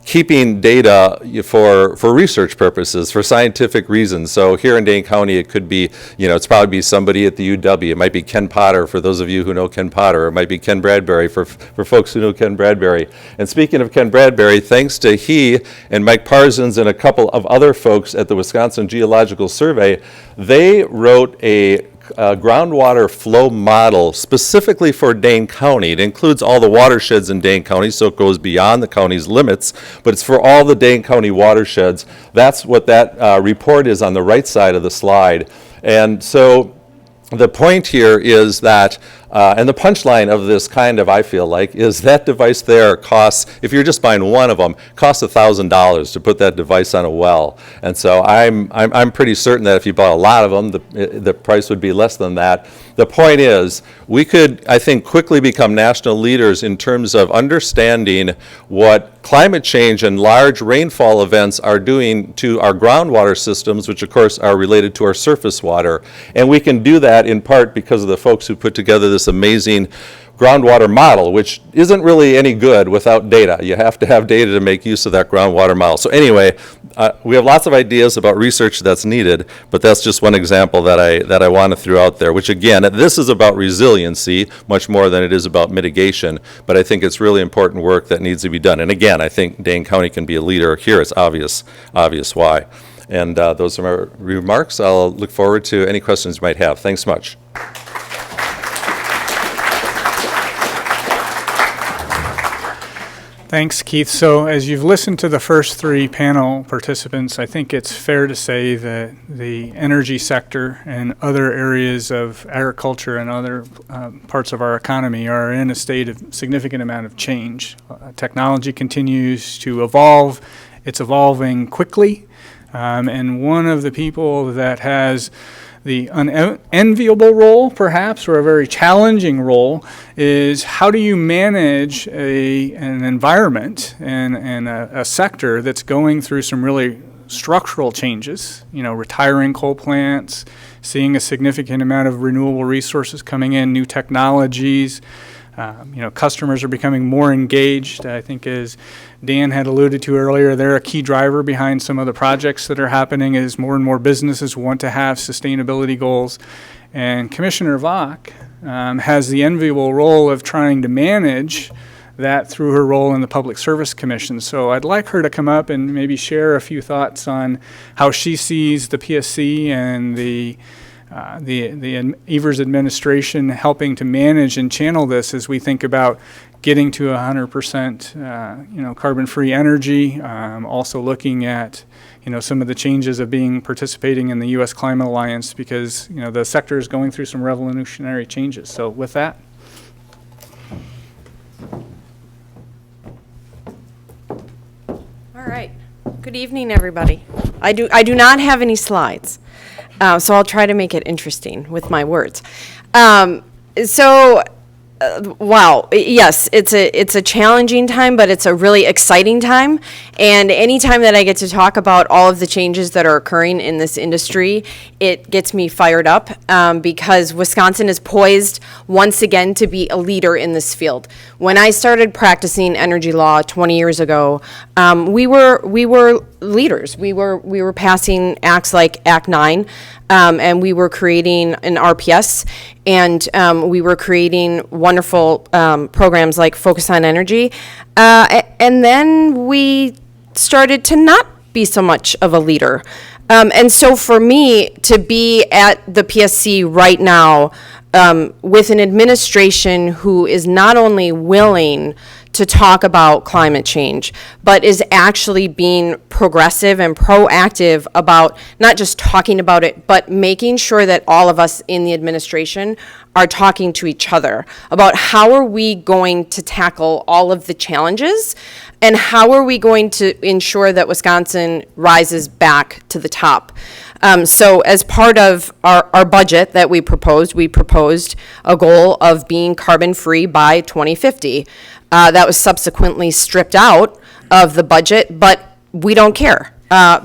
keeping data for research purposes, for scientific reasons. So here in Dane County, it could be, it's probably be somebody at the UW. It might be Ken Potter, for those of you who know Ken Potter. It might be Ken Bradbury, for folks who know Ken Bradbury. And speaking of Ken Bradbury, thanks to he and Mike Parsons and a couple of other folks at the Wisconsin Geological Survey, they wrote a groundwater flow model specifically for Dane County. It includes all the watersheds in Dane County, so it goes beyond the county's limits, but it's for all the Dane County watersheds. That's what that report is on the right side of the slide. And so the point here is that, and the punchline of this I feel like, is that device there costs, if you're just buying one of them, costs $1,000 to put that device on a well. And so I'm pretty certain that if you bought a lot of them, the price would be less than that. The point is, we could, I think, quickly become national leaders in terms of understanding what climate change and large rainfall events are doing to our groundwater systems, which of course are related to our surface water. And we can do that in part because of the folks who put together this amazing groundwater model, which isn't really any good without data. You have to have data to make use of that groundwater model. So anyway, we have lots of ideas about research that's needed, but that's just one example that I want to throw out there, which again, this is about resiliency much more than it is about mitigation, but I think it's really important work that needs to be done. And again, I think Dane County can be a leader here. It's obvious why. And those are my remarks. I'll look forward to any questions you might have. Thanks much. Thanks, Keith. So as you've listened to the first three panel participants, I think it's fair to say that the energy sector and other areas of agriculture and other parts of our economy are in a state of significant amount of change. Technology continues to evolve. It's evolving quickly. And one of the people that has the unenviable role, perhaps, or a very challenging role, is how do you manage an environment and a sector that's going through some really structural changes, retiring coal plants, seeing a significant amount of renewable resources coming in, new technologies. Customers are becoming more engaged. I think, as Dan had alluded to earlier, they're a key driver behind some of the projects that are happening as more and more businesses want to have sustainability goals. And Commissioner Vach has the enviable role of trying to manage that through her role in the Public Service Commission. So I'd like her to come up and maybe share a few thoughts on how she sees the PSC and the Evers administration helping to manage and channel this as we think about getting to 100% carbon-free energy, also looking at some of the changes of participating in the U.S. Climate Alliance, because the sector is going through some revolutionary changes. So with that. All right. Good evening, everybody. I do not have any slides. So I'll try to make it interesting with my words. Wow, yes, it's a challenging time, but it's a really exciting time. And anytime that I get to talk about all of the changes that are occurring in this industry, it gets me fired up because Wisconsin is poised once again to be a leader in this field. When I started practicing energy law 20 years ago, we were leaders. We were passing acts like Act 9, and we were creating an RPS, and we were creating wonderful programs like Focus on Energy. And then we started to not be so much of a leader. And so for me to be at the PSC right now with an administration who is not only willing to talk about climate change, but is actually being progressive and proactive about not just talking about it, but making sure that all of us in the administration are talking to each other about how are we going to tackle all of the challenges and how are we going to ensure that Wisconsin rises back to the top. So as part of our budget that we proposed a goal of being carbon-free by 2050. That was subsequently stripped out of the budget, but we don't care.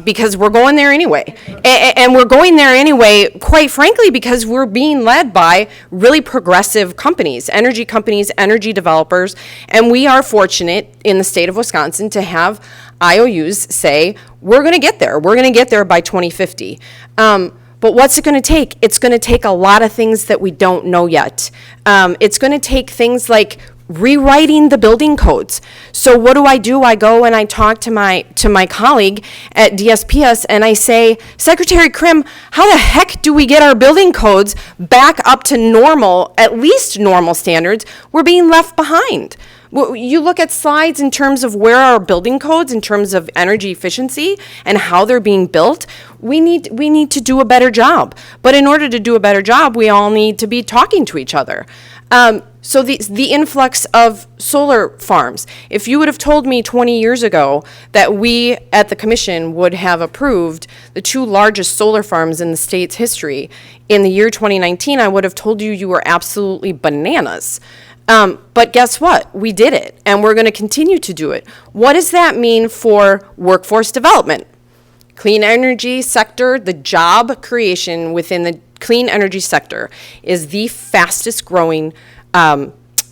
Because we're going there anyway. And we're going there anyway, quite frankly, because we're being led by really progressive companies, energy developers, and we are fortunate in the state of Wisconsin to have IOUs say, we're going to get there. We're going to get there by 2050. But what's it going to take? It's going to take a lot of things that we don't know yet. It's going to take things like rewriting the building codes. So what do? I go and I talk to my colleague at DSPS and I say, Secretary Krim, how the heck do we get our building codes back up to normal, at least normal standards? We're being left behind. You look at slides in terms of where our building codes, in terms of energy efficiency and how they're being built, we need to do a better job. But in order to do a better job, we all need to be talking to each other. So the influx of solar farms, if you would have told me 20 years ago that we at the commission would have approved the 2 largest solar farms in the state's history in the year 2019, I would have told you were absolutely bananas. But guess what? We did it, and we're going to continue to do it. What does that mean for workforce development? Clean energy sector, the job creation within the clean energy sector is the fastest growing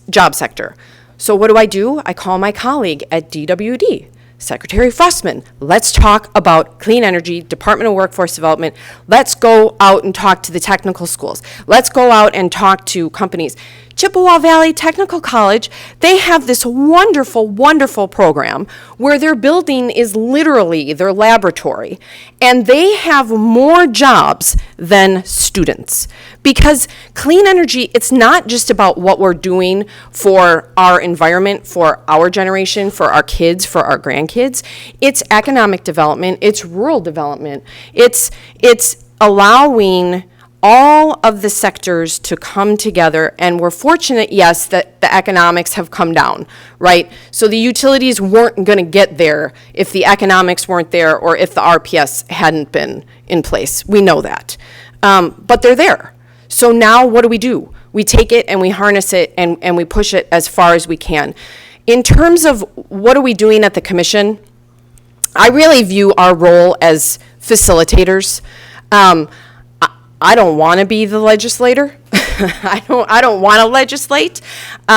job sector. So what do? I call my colleague at DWD, Secretary Fussman. Let's talk about clean energy, Department of Workforce Development. Let's go out and talk to the technical schools. Let's go out and talk to companies. Chippewa Valley Technical College, they have this wonderful, wonderful program where their building is literally their laboratory, and they have more jobs than students. Because clean energy, it's not just about what we're doing for our environment, for our generation, for our kids, for our grandkids. It's economic development, it's rural development, it's allowing all of the sectors to come together, and we're fortunate, yes, that the economics have come down, right? So the utilities weren't going to get there if the economics weren't there or if the RPS hadn't been in place. We know that. But they're there. So now what do? We take it and we harness it and we push it as far as we can. In terms of what are we doing at the commission, I really view our role as facilitators. I don't want to be the legislator. I don't want to legislate. We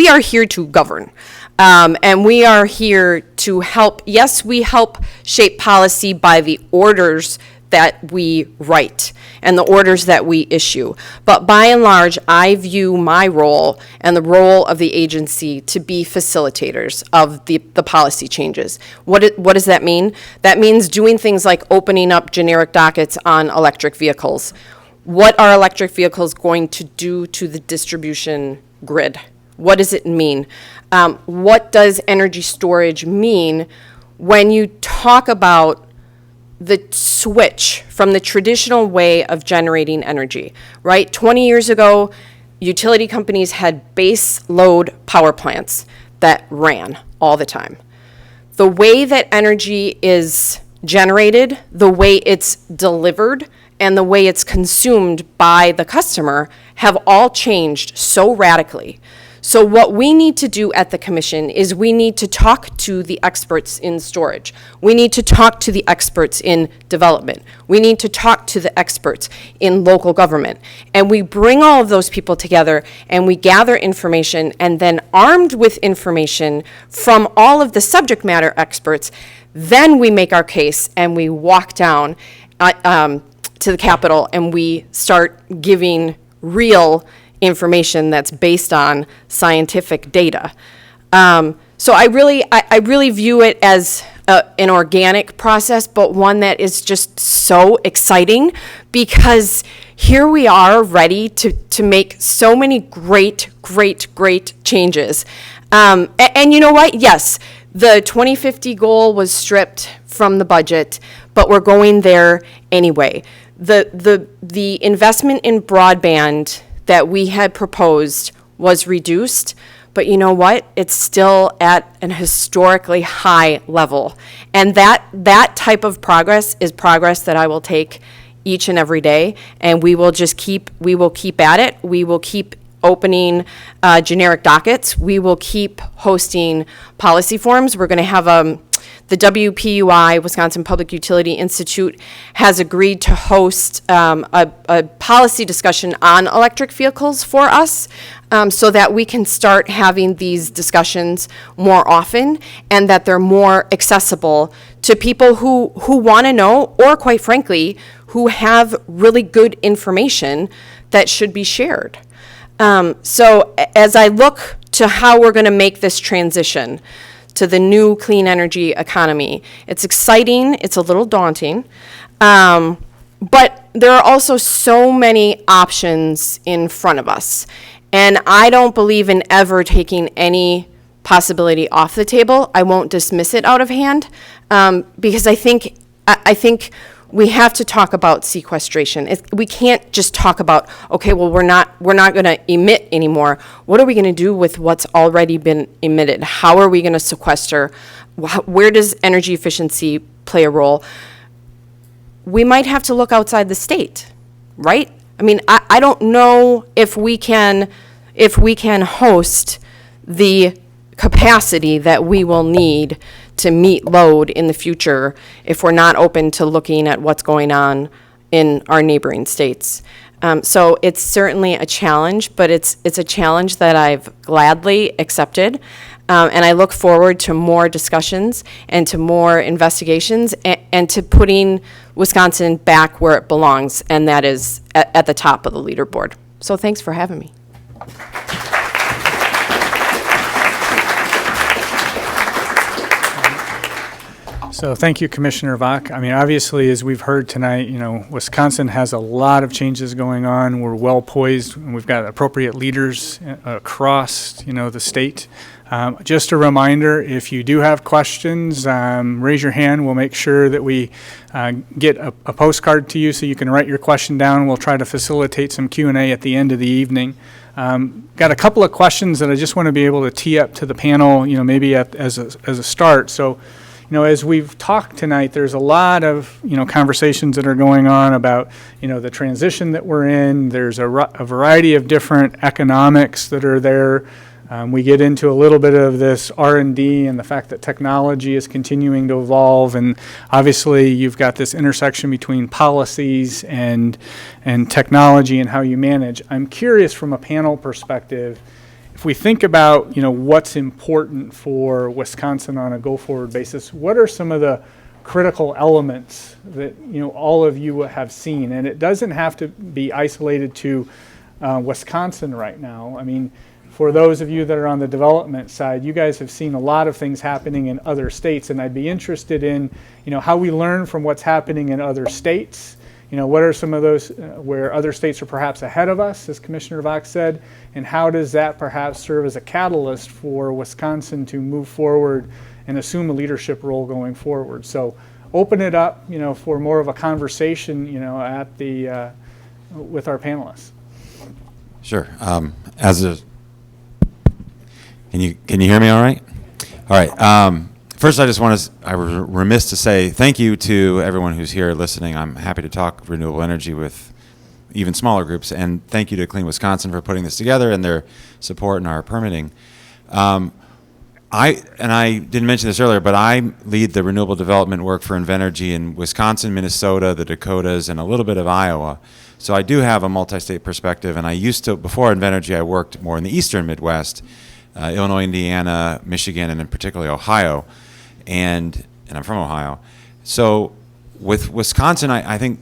are here to govern, and we are here to help. Yes, we help shape policy by the orders that we write and the orders that we issue. But by and large, I view my role and the role of the agency to be facilitators of the policy changes. What does that mean? That means doing things like opening up generic dockets on electric vehicles. What are electric vehicles going to do to the distribution grid? What does it mean? What does energy storage mean when you talk about the switch from the traditional way of generating energy, right? 20 years ago, utility companies had base load power plants that ran all the time. The way that energy is generated, the way it's delivered, and the way it's consumed by the customer have all changed so radically. So what we need to do at the commission is we need to talk to the experts in storage. We need to talk to the experts in development. We need to talk to the experts in local government. And we bring all of those people together and we gather information, and then armed with information from all of the subject matter experts, then we make our case and we walk down to the Capitol and we start giving real information that's based on scientific data. So I really view it as an organic process, but one that is just so exciting because here we are ready to make so many great changes. And you know what? Yes, the 2050 goal was stripped from the budget, but we're going there anyway. The investment in broadband that we had proposed was reduced, but you know what? It's still at an historically high level. And that type of progress is progress that I will take each and every day, and we will keep at it. We will keep opening generic dockets. We will keep hosting policy forums. We're going to have the WPUI, Wisconsin Public Utility Institute, has agreed to host a policy discussion on electric vehicles for us so that we can start having these discussions more often and that they're more accessible to people who want to know, or quite frankly, who have really good information that should be shared. So as I look to how we're going to make this transition to the new clean energy economy, it's exciting, it's a little daunting, but there are also so many options in front of us. And I don't believe in ever taking any possibility off the table. I won't dismiss it out of hand, because I think we have to talk about sequestration. We can't just talk about, okay, well, we're not going to emit anymore. What are we going to do with what's already been emitted? How are we going to sequester? Where does energy efficiency play a role? We might have to look outside the state, right? I mean, I don't know if we can host the capacity that we will need to meet load in the future if we're not open to looking at what's going on in our neighboring states. So it's certainly a challenge, but it's a challenge that I've gladly accepted. And I look forward to more discussions and to more investigations and to putting Wisconsin back where it belongs, and that is at the top of the leaderboard. So thanks for having me. So thank you, Commissioner Vach. I mean, obviously, as we've heard tonight, Wisconsin has a lot of changes going on. We're well poised, and we've got appropriate leaders across, the state. Just a reminder, if you do have questions, raise your hand. We'll make sure that we get a postcard to you so you can write your question down. We'll try to facilitate some Q&A at the end of the evening. Got a couple of questions that I just want to be able to tee up to the panel, maybe as a start. So, as we've talked tonight, there's a lot of, conversations that are going on about, the transition that we're in. There's a variety of different economics that are there. We get into a little bit of this R&D and the fact that technology is continuing to evolve. And obviously, you've got this intersection between policies and technology and how you manage. I'm curious from a panel perspective, if we think about, what's important for Wisconsin on a go-forward basis, what are some of the critical elements that, all of you have seen? And it doesn't have to be isolated to Wisconsin right now. I mean, for those of you that are on the development side, you guys have seen a lot of things happening in other states, and I'd be interested in, how we learn from what's happening in other states. What are some of those where other states are perhaps ahead of us, as Commissioner Vach said, and how does that perhaps serve as a catalyst for Wisconsin to move forward and assume a leadership role going forward? So open it up, for more of a conversation, at the with our panelists. Sure. Can you hear me all right? All right. First, I was remiss to say thank you to everyone who's here listening. I'm happy to talk renewable energy with even smaller groups, and thank you to Clean Wisconsin for putting this together and their support in our permitting. I didn't mention this earlier, but I lead the renewable development work for Invenergy in Wisconsin, Minnesota, the Dakotas, and a little bit of Iowa. So I do have a multi-state perspective, and I used to, before Invenergy, I worked more in the eastern Midwest, Illinois, Indiana, Michigan, and in particularly Ohio. And I'm from Ohio. So with Wisconsin, I think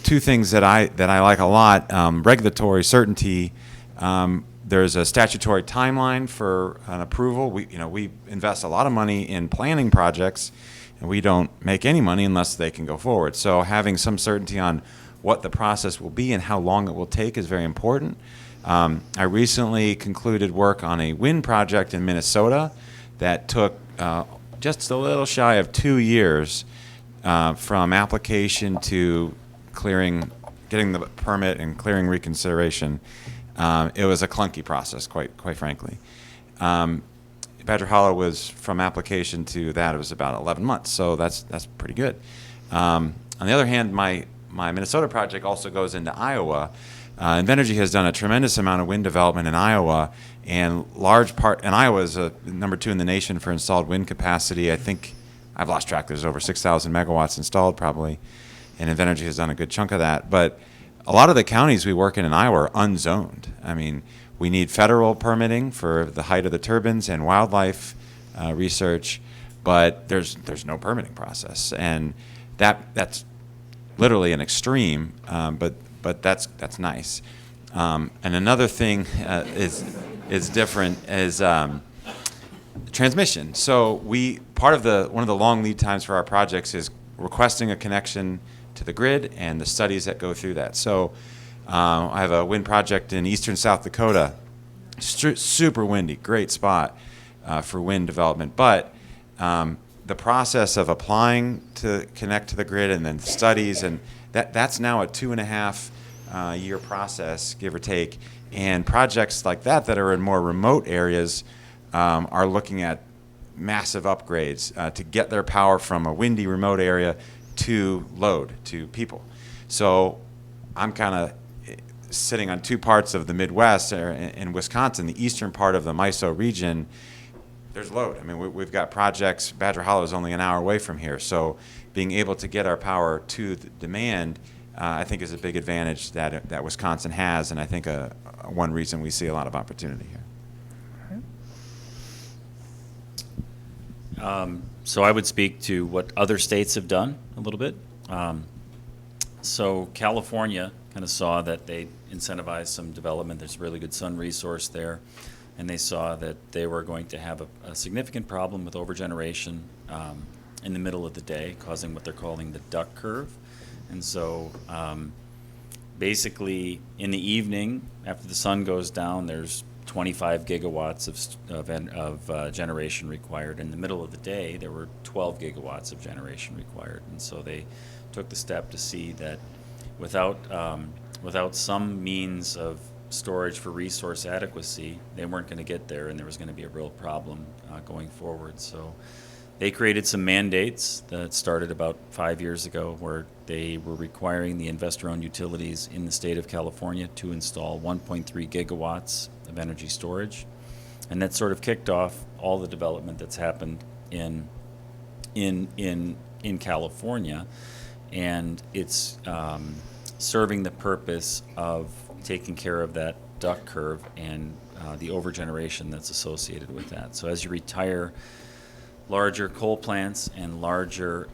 two things that I like a lot: regulatory certainty. There's a statutory timeline for an approval. We invest a lot of money in planning projects, and we don't make any money unless they can go forward. So having some certainty on what the process will be and how long it will take is very important. I recently concluded work on a wind project in Minnesota that took just a little shy of 2 years from application to clearing, getting the permit and clearing reconsideration. It was a clunky process, quite frankly. Badger Hollow was, from application to that, it was about 11 months, so that's pretty good. On the other hand, my Minnesota project also goes into Iowa. Invenergy has done a tremendous amount of wind development in Iowa, and Iowa is number 2 in the nation for installed wind capacity. I think, I've lost track, there's over 6,000 megawatts installed probably, and Invenergy has done a good chunk of that. But a lot of the counties we work in Iowa are unzoned. I mean, we need federal permitting for the height of the turbines and wildlife research, but there's no permitting process, and that's literally an extreme, but that's nice. And another thing is different is transmission. So one of the long lead times for our projects is requesting a connection to the grid and the studies that go through that. So I have a wind project in eastern South Dakota, super windy, great spot for wind development. But the process of applying to connect to the grid and then studies, and that's now a 2.5 year process, give or take. And projects like that are in more remote areas are looking at massive upgrades to get their power from a windy remote area to load, to people. So I'm kind of sitting on 2 parts of the Midwest. In Wisconsin, the eastern part of the MISO region, there's load. I mean, we've got projects. Badger Hollow is only an hour away from here. So being able to get our power to the demand, I think, is a big advantage that Wisconsin has, and I think one reason we see a lot of opportunity here. So I would speak to what other states have done a little bit. So California kind of saw that they incentivized some development. There's really good sun resource there, and they saw that they were going to have a significant problem with overgeneration in the middle of the day, causing what they're calling the duck curve. And so basically in the evening, after the sun goes down, there's 25 gigawatts of generation required. In the middle of the day, there were 12 gigawatts of generation required. And so they took the step to see that without some means of storage for resource adequacy, they weren't going to get there, and there was going to be a real problem going forward. So they created some mandates that started about 5 years ago, where they were requiring the investor-owned utilities in the state of California to install 1.3 gigawatts of energy storage. And that sort of kicked off all the development that's happened in California. And it's serving the purpose of taking care of that duck curve and the overgeneration that's associated with that. So as you retire larger coal plants and larger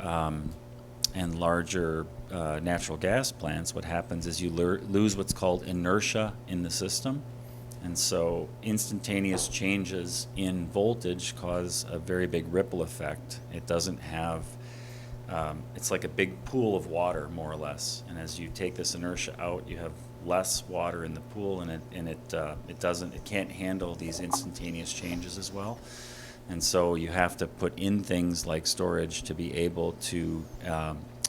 natural gas plants, what happens is you lose what's called inertia in the system. And so instantaneous changes in voltage cause a very big ripple effect. It doesn't have, it's like a big pool of water, more or less. And as you take this inertia out, you have less water in the pool, and it can't handle these instantaneous changes as well. And so you have to put in things like storage to be able to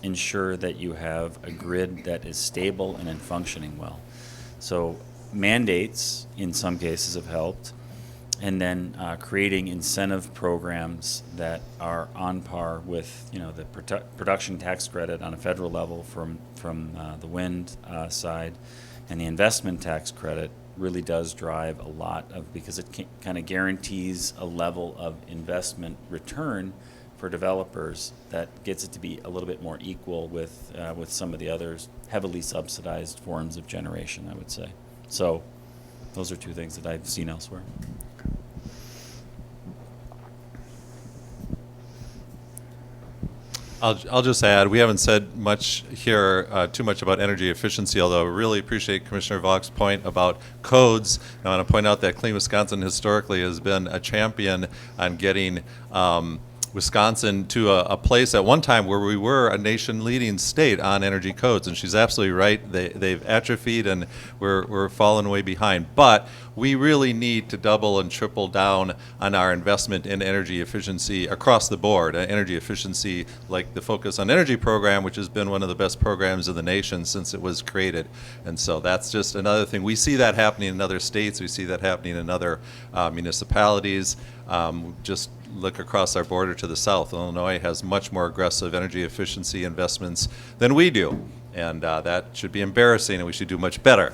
ensure that you have a grid that is stable and functioning well. So mandates, in some cases, have helped, and then creating incentive programs that are on par with, the production tax credit on a federal level from the wind side, and the investment tax credit really does drive a lot of, because it kind of guarantees a level of investment return for developers that gets it to be a little bit more equal with some of the others heavily subsidized forms of generation, I would say. So those are 2 things that I've seen elsewhere. I'll just add, we haven't said much here, too much about energy efficiency, although I really appreciate Commissioner Vogt's point about codes. I want to point out that Clean Wisconsin historically has been a champion on getting Wisconsin to a place at one time where we were a nation-leading state on energy codes, and she's absolutely right. They've atrophied, and we're falling way behind. But we really need to double and triple down on our investment in energy efficiency across the board. Energy efficiency, like the Focus on Energy program, which has been one of the best programs in the nation since it was created. And so that's just another thing. We see that happening in other states. We see that happening in other municipalities. Just look across our border to the south. Illinois has much more aggressive energy efficiency investments than we do, and that should be embarrassing, and we should do much better.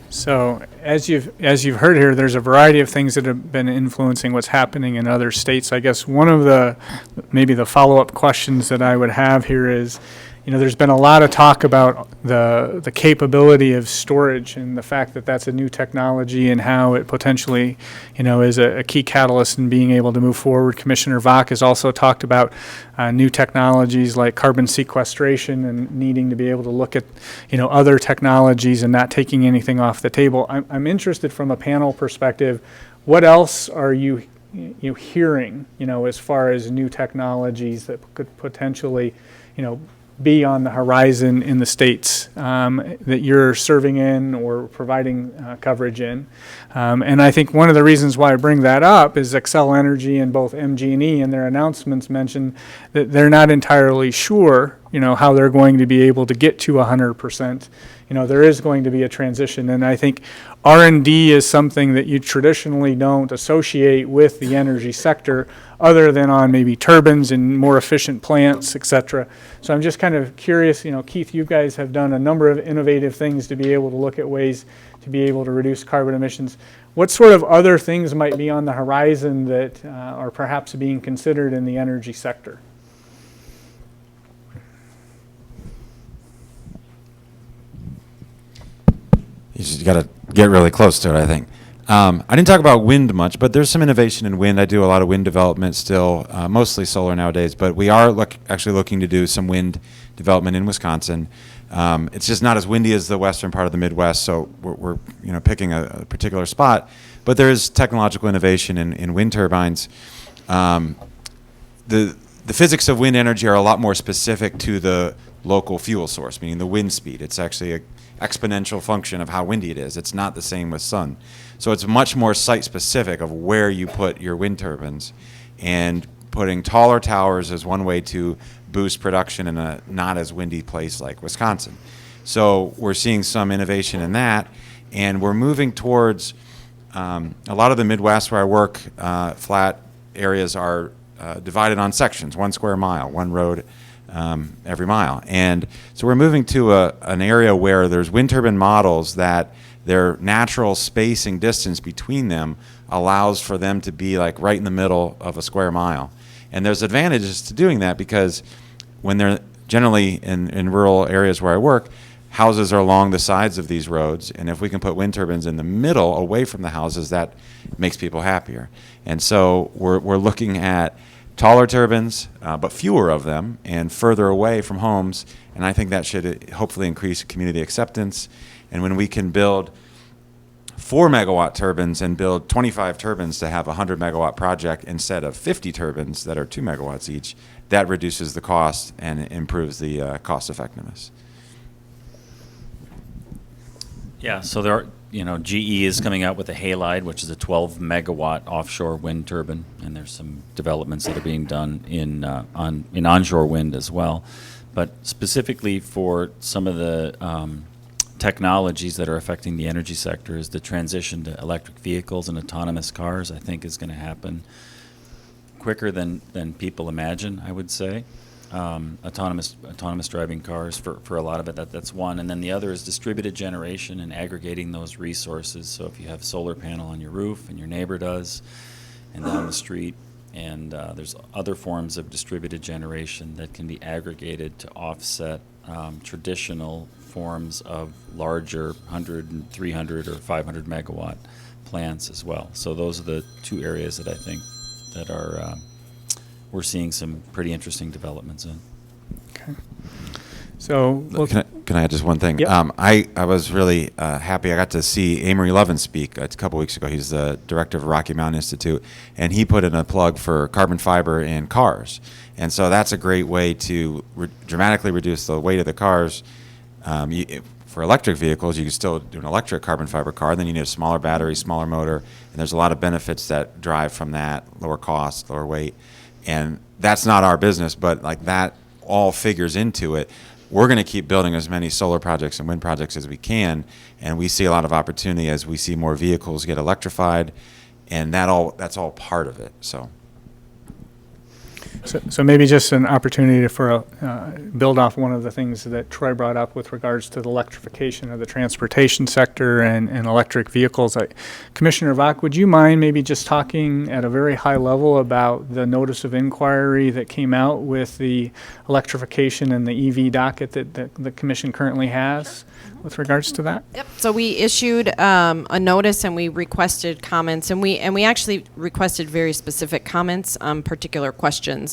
So as you've heard here, there's a variety of things that have been influencing what's happening in other states. I guess one of the maybe the follow-up questions that I would have here is, there's been a lot of talk about the capability of storage and the fact that that's a new technology and how it potentially, is a key catalyst in being able to move forward. Commissioner Vach has also talked about new technologies like carbon sequestration and needing to be able to look at, other technologies and not taking anything off the table. I'm interested from a panel perspective, what else are you hearing, as far as new technologies that could potentially, be on the horizon in the states that you're serving in or providing coverage in. And I think one of the reasons why I bring that up is Xcel Energy and both MG&E in their announcements mentioned that they're not entirely sure, how they're going to be able to get to 100%. There is going to be a transition, and I think R&D is something that you traditionally don't associate with the energy sector other than on maybe turbines and more efficient plants, et cetera. So I'm just kind of curious, Keith, you guys have done a number of innovative things to be able to look at ways to be able to reduce carbon emissions. What sort of other things might be on the horizon that are perhaps being considered in the energy sector? You just got to get really close to it, I think. I didn't talk about wind much, but there's some innovation in wind. I do a lot of wind development still, mostly solar nowadays, but we are actually looking to do some wind development in Wisconsin. It's just not as windy as the western part of the Midwest, so we're picking a particular spot. But there is technological innovation in wind turbines. The physics of wind energy are a lot more specific to the local fuel source, meaning the wind speed. It's actually an exponential function of how windy it is. It's not the same with sun. So it's much more site-specific of where you put your wind turbines. And putting taller towers is one way to boost production in a not as windy place like Wisconsin. So we're seeing some innovation in that, and we're moving towards a lot of the Midwest where I work, flat areas are divided on sections, 1 square mile, one road every mile. And so we're moving to an area where there's wind turbine models that their natural spacing distance between them allows for them to be like right in the middle of a square mile. And there's advantages to doing that because when they're generally in rural areas where I work, houses are along the sides of these roads, and if we can put wind turbines in the middle away from the houses, that makes people happier. And so we're looking at taller turbines, but fewer of them, and further away from homes, and I think that should hopefully increase community acceptance. And when we can build 4 megawatt turbines and build 25 turbines to have a 100 megawatt project instead of 50 turbines that are 2 megawatts each, that reduces the cost and improves the cost effectiveness. Yeah, so there are, GE is coming out with a Halide, which is a 12 megawatt offshore wind turbine, and there's some developments that are being done in onshore wind as well. But specifically for some of the technologies that are affecting the energy sector is the transition to electric vehicles and autonomous cars, I think is going to happen quicker than people imagine, I would say. Autonomous driving cars for a lot of it, that's one. And then the other is distributed generation and aggregating those resources. So if you have a solar panel on your roof and your neighbor does, and down the street, and there's other forms of distributed generation that can be aggregated to offset traditional forms of larger 100 and 300 or 500 megawatt plants as well. So those are the two areas that I think that are we're seeing some pretty interesting developments in. Okay. So Can can I add just one thing? Yep. I was really happy. I got to see Amory Lovin speak a couple weeks ago. He's the director of Rocky Mountain Institute, and he put in a plug for carbon fiber in cars. And so that's a great way to dramatically reduce the weight of the cars. For electric vehicles, you can still do an electric carbon fiber car. Then you need a smaller battery, smaller motor, and there's a lot of benefits that drive from that: lower cost, lower weight. And that's not our business, but like that all figures into it. We're going to keep building as many solar projects and wind projects as we can, and we see a lot of opportunity as we see more vehicles get electrified, and that's all part of it. So maybe just an opportunity for build off one of the things that Troy brought up with regards to the electrification of the transportation sector and electric vehicles. Commissioner Vach, would you mind maybe just talking at a very high level about the notice of inquiry that came out with the electrification and the EV docket that the commission currently has with regards to that? Yep. So we issued a notice and we requested comments, and we actually requested very specific comments on particular questions.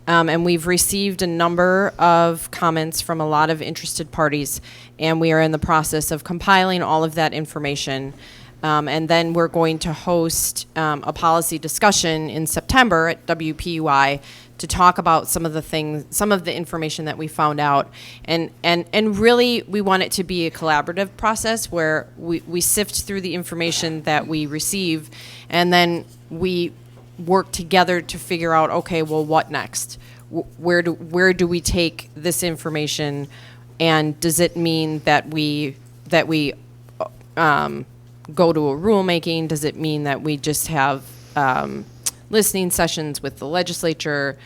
And we've received a number of comments from a lot of interested parties, and we are in the process of compiling all of that information. And then we're going to host a policy discussion in September at WPUI to talk about some of the information that we found out. And really, we want it to be a collaborative process where we sift through the information that we receive, and then we work together to figure out, okay, well, what next? Where do we take this information, and does it mean that we go to a rulemaking? Does it mean that we just have listening sessions with the legislature?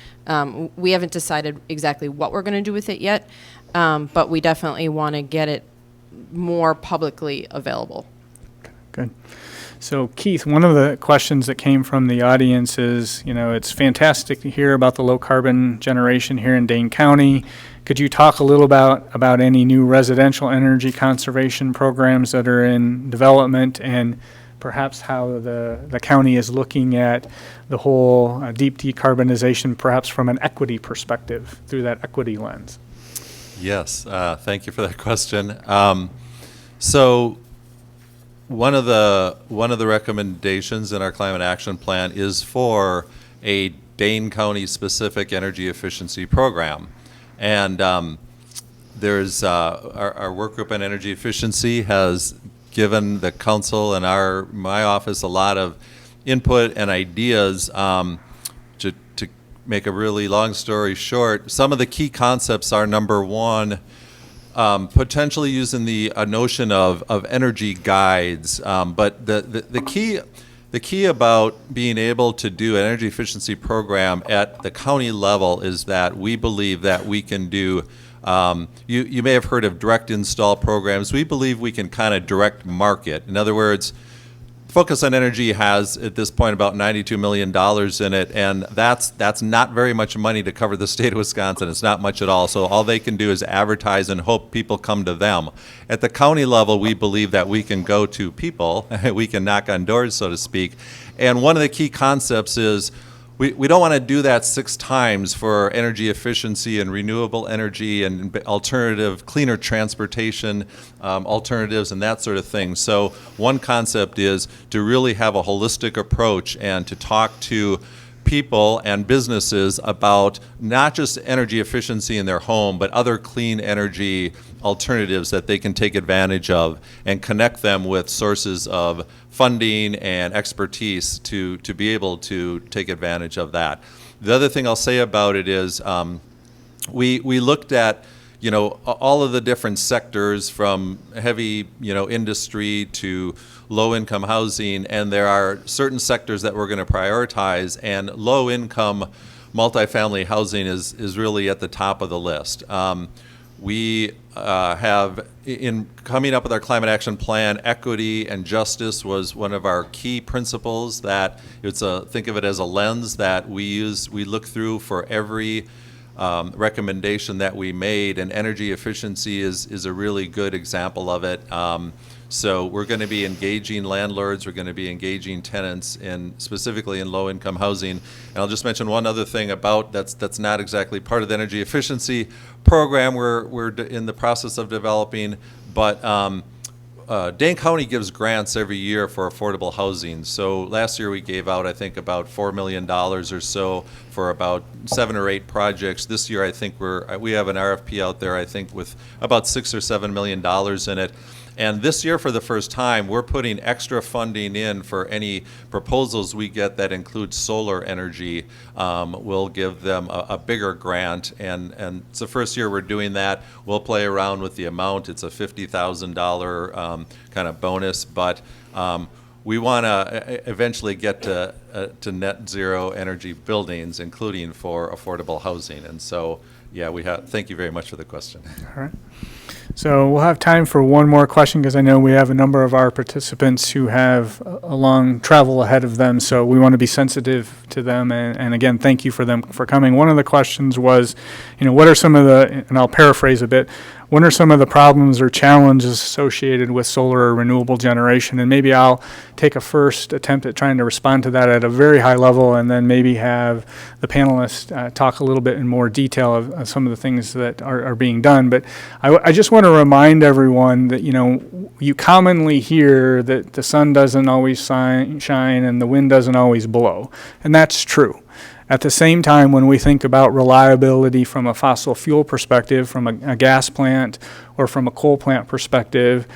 We haven't decided exactly what we're going to do with it yet, but we definitely want to get it more publicly available. Good. So Keith, one of the questions that came from the audience is, it's fantastic to hear about the low carbon generation here in Dane County. Could you talk a little about any new residential energy conservation programs that are in development, and perhaps how the county is looking at the whole deep decarbonization, perhaps from an equity perspective, through that equity lens? Yes, thank you for that question. So one of the recommendations in our climate action plan is for a Dane County specific energy efficiency program. And there's our work group on energy efficiency has given the council and my office a lot of input and ideas. To make a really long story short, some of the key concepts are, number one, potentially using the notion of energy guides. But the key about being able to do an energy efficiency program at the county level is that we believe that we can do, you may have heard of direct install programs. We believe we can kind of direct market. In other words, Focus on Energy has, at this point, about $92 million in it, and that's not very much money to cover the state of Wisconsin. It's not much at all. So all they can do is advertise and hope people come to them. At the county level, we believe that we can go to people. We can knock on doors, so to speak. And one of the key concepts is we don't want to do that 6 times for energy efficiency and renewable energy and alternative, cleaner transportation alternatives and that sort of thing. So one concept is to really have a holistic approach and to talk to people and businesses about not just energy efficiency in their home, but other clean energy alternatives that they can take advantage of, and connect them with sources of funding and expertise to be able to take advantage of that. The other thing I'll say about it is we looked at all of the different sectors, from heavy industry to low-income housing, and there are certain sectors that we're going to prioritize, and low-income multifamily housing is really at the top of the list. We have, in coming up with our climate action plan, equity and justice was one of our key principles. That think of it as a lens that we look through for every recommendation that we made, and energy efficiency is a really good example of it. So we're going to be engaging landlords, we're going to be engaging tenants specifically in low-income housing. And I'll just mention one other thing about that's not exactly part of the energy efficiency program we're in the process of developing, but Dane County gives grants every year for affordable housing. So last year we gave out, I think, about $4 million or so for about 7 or 8 projects. This year I think we have an RFP out there, I think, with about $6 or $7 million in it. And this year, for the first time, we're putting extra funding in for any proposals we get that include solar energy. We'll give them a bigger grant, and it's the first year we're doing that. We'll play around with the amount. It's a $50,000 kind of bonus, but we want to eventually get to net zero energy buildings, including for affordable housing. And so, yeah, thank you very much for the question. All right. So we'll have time for one more question because I know we have a number of our participants who have a long travel ahead of them. So we want to be sensitive to them. And again, thank you for them for coming. One of the questions was, what are some of and I'll paraphrase a bit, what are some of the problems or challenges associated with solar or renewable generation? And maybe I'll take a first attempt at trying to respond to that at a very high level, and then maybe have the panelists talk a little bit in more detail of some of the things that are being done. But I just want to remind everyone that, you commonly hear that the sun doesn't always shine and the wind doesn't always blow. And that's true. At the same time, when we think about reliability from a fossil fuel perspective, from a gas plant or from a coal plant perspective,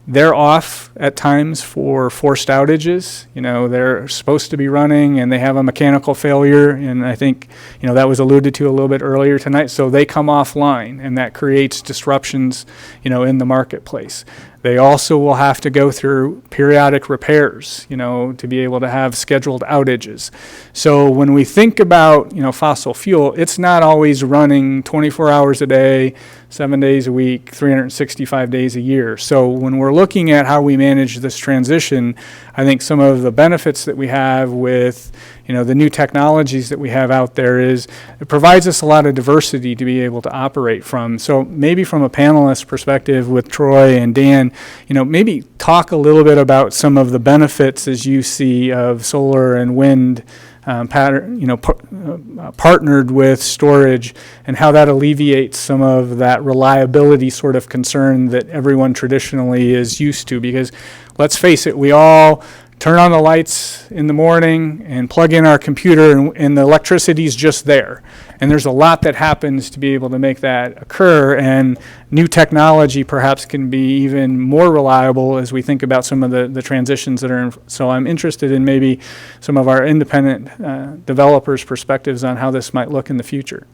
they're off at times for forced outages. They're supposed to be running and they have a mechanical failure. And I think, that was alluded to a little bit earlier tonight. So they come offline, and that creates disruptions, in the marketplace. They also will have to go through periodic repairs, to be able to have scheduled outages. So when we think about, fossil fuel, it's not always running 24 hours a day, 7 days a week, 365 days a year. So when we're looking at how we manage this transition, I think some of the benefits that we have with, the new technologies that we have out there is it provides us a lot of diversity to be able to operate from. So maybe from a panelist perspective with Troy and Dan, maybe talk a little bit about some of the benefits as you see of solar and wind partnered with storage, and how that alleviates some of that reliability sort of concern that everyone traditionally is used to. Because let's face it, we all turn on the lights in the morning and plug in our computer, and the electricity is just there. And there's a lot that happens to be able to make that occur, and new technology perhaps can be even more reliable as we think about some of the transitions that are in. So I'm interested in maybe some of our independent developers' perspectives on how this might look in the future.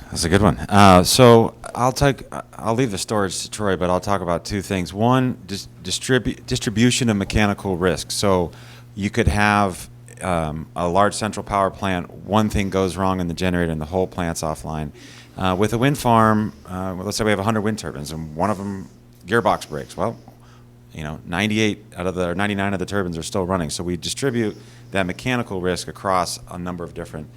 That's a good one. So I'll leave the storage to Troy, but I'll talk about two things. One, distribution of mechanical risk. So you could have a large central power plant, one thing goes wrong in the generator and the whole plant's offline. With a wind farm, let's say we have 100 wind turbines and one of them gearbox breaks. Well, 99 of the turbines are still running. So we distribute that mechanical risk across a number of different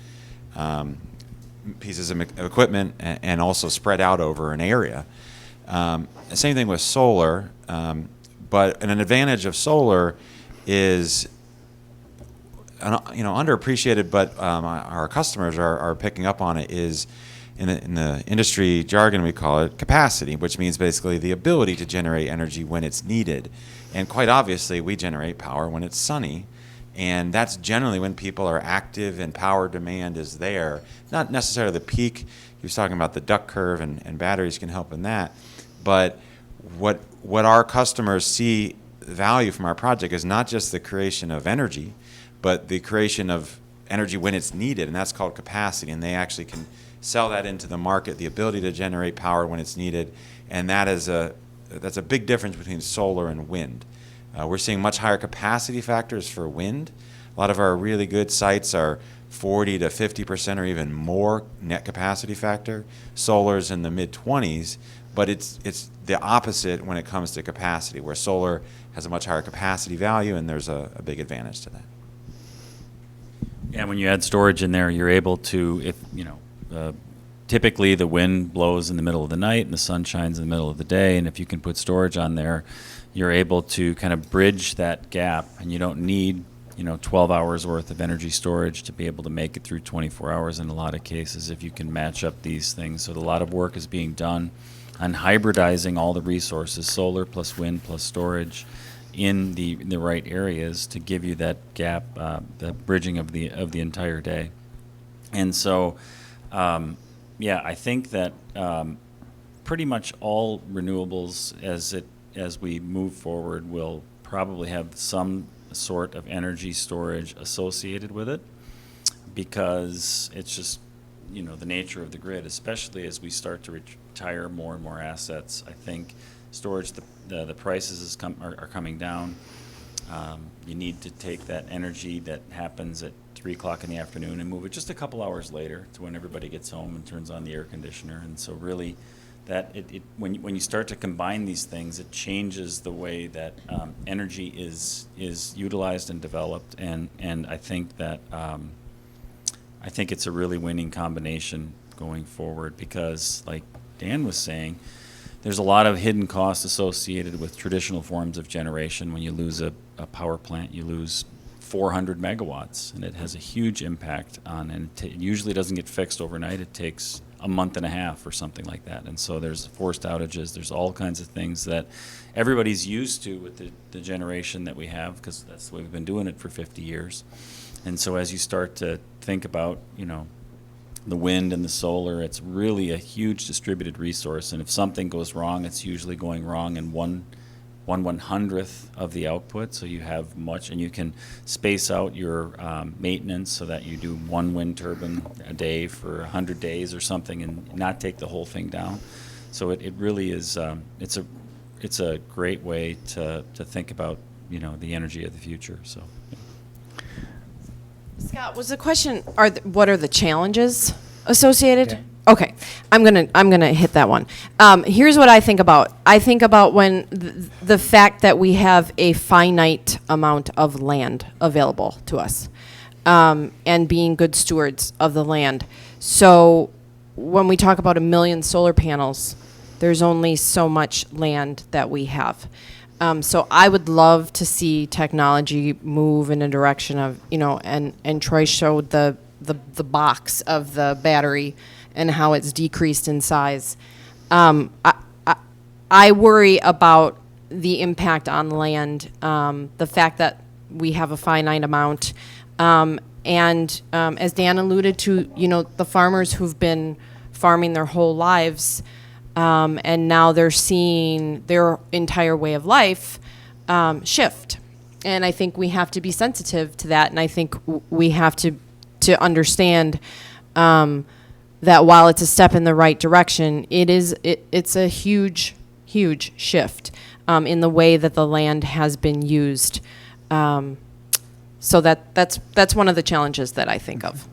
pieces of equipment and also spread out over an area. Same thing with solar, but an advantage of solar is underappreciated, but our customers are picking up on it, is in the industry jargon we call it capacity, which means basically the ability to generate energy when it's needed. And quite obviously we generate power when it's sunny, and that's generally when people are active and power demand is there. Not necessarily the peak. He was talking about the duck curve, and batteries can help in that. But what our customers see value from our project is not just the creation of energy, but the creation of energy when it's needed, and that's called capacity. And they actually can sell that into the market, the ability to generate power when it's needed, and that's a big difference between solar and wind. We're seeing much higher capacity factors for wind. A lot of our really good sites are 40 to 50% or even more net capacity factor. Solar's in the mid-20s, but it's the opposite when it comes to capacity, where solar has a much higher capacity value, and there's a big advantage to that. Yeah, when you add storage in there, you're able to, typically the wind blows in the middle of the night and the sun shines in the middle of the day, and if you can put storage on there, you're able to kind of bridge that gap, and you don't need 12 hours worth of energy storage to be able to make it through 24 hours in a lot of cases if you can match up these things. So a lot of work is being done on hybridizing all the resources, solar plus wind plus storage, in the right areas to give you that gap, the bridging of the entire day. And so, I think that pretty much all renewables as we move forward will probably have some sort of energy storage associated with it, because it's just the nature of the grid, especially as we start to retire more and more assets. I think storage, the prices are coming down. You need to take that energy that happens at 3 o'clock in the afternoon and move it just a couple hours later to when everybody gets home and turns on the air conditioner. And so really, that when you start to combine these things, it changes the way that energy is utilized and developed. And I think that I think it's a really winning combination going forward, because, like Dan was saying, there's a lot of hidden costs associated with traditional forms of generation. When you lose a power plant, you lose 400 megawatts, and it has a huge impact on, and it usually doesn't get fixed overnight. It takes a month and a half or something like that. And so there's forced outages. There's all kinds of things that everybody's used to with the generation that we have, because that's the way we've been doing it for 50 years. And so as you start to think about, the wind and the solar, it's really a huge distributed resource. And if something goes wrong, it's usually going wrong in one 1/100th of the output. So you have much, and you can space out your maintenance so that you do one wind turbine a day for 100 days or something, and not take the whole thing down. So it really is, it's a great way to think about, the energy of the future. So. Scott, was the question, what are the challenges associated? Yeah. Okay, I'm gonna hit that one. Here's what I think about. I think about when the fact that we have a finite amount of land available to us, and being good stewards of the land. So when we talk about 1 million solar panels, there's only so much land that we have. So I would love to see technology move in a direction of, and Troy showed the box of the battery and how it's decreased in size. I worry about the impact on land, the fact that we have a finite amount, and as Dan alluded to, the farmers who've been farming their whole lives, and now they're seeing their entire way of life shift. And I think we have to be sensitive to that, and I think we have to understand that while it's a step in the right direction, it's a huge shift in the way that the land has been used. So that's one of the challenges that I think of.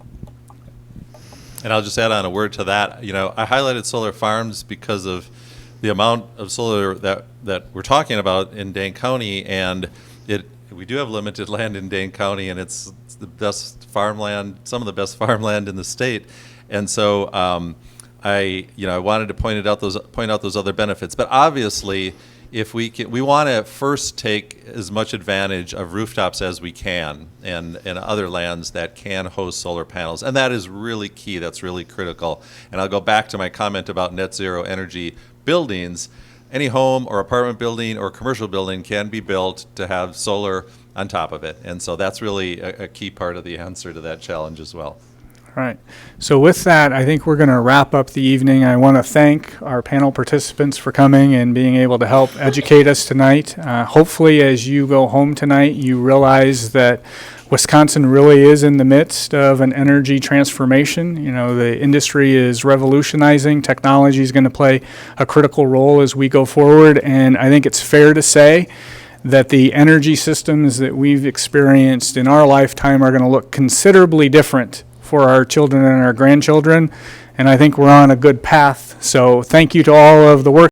And I'll just add on a word to that. I highlighted solar farms because of the amount of solar that we're talking about in Dane County, and we do have limited land in Dane County, and it's the best farmland, some of the best farmland in the state. And so I wanted to point out those other benefits. But obviously, if we want to first take as much advantage of rooftops as we can, and other lands that can host solar panels, and that is really key. That's really critical. And I'll go back to my comment about net zero energy buildings. Any home or apartment building or commercial building can be built to have solar on top of it. And so that's really a key part of the answer to that challenge as well. All right. So with that, I think we're going to wrap up the evening. I want to thank our panel participants for coming and being able to help educate us tonight. Hopefully, as you go home tonight, you realize that Wisconsin really is in the midst of an energy transformation. The industry is revolutionizing. Technology is going to play a critical role as we go forward. And I think it's fair to say that the energy systems that we've experienced in our lifetime are going to look considerably different for our children and our grandchildren, and I think we're on a good path. So thank you to all of the work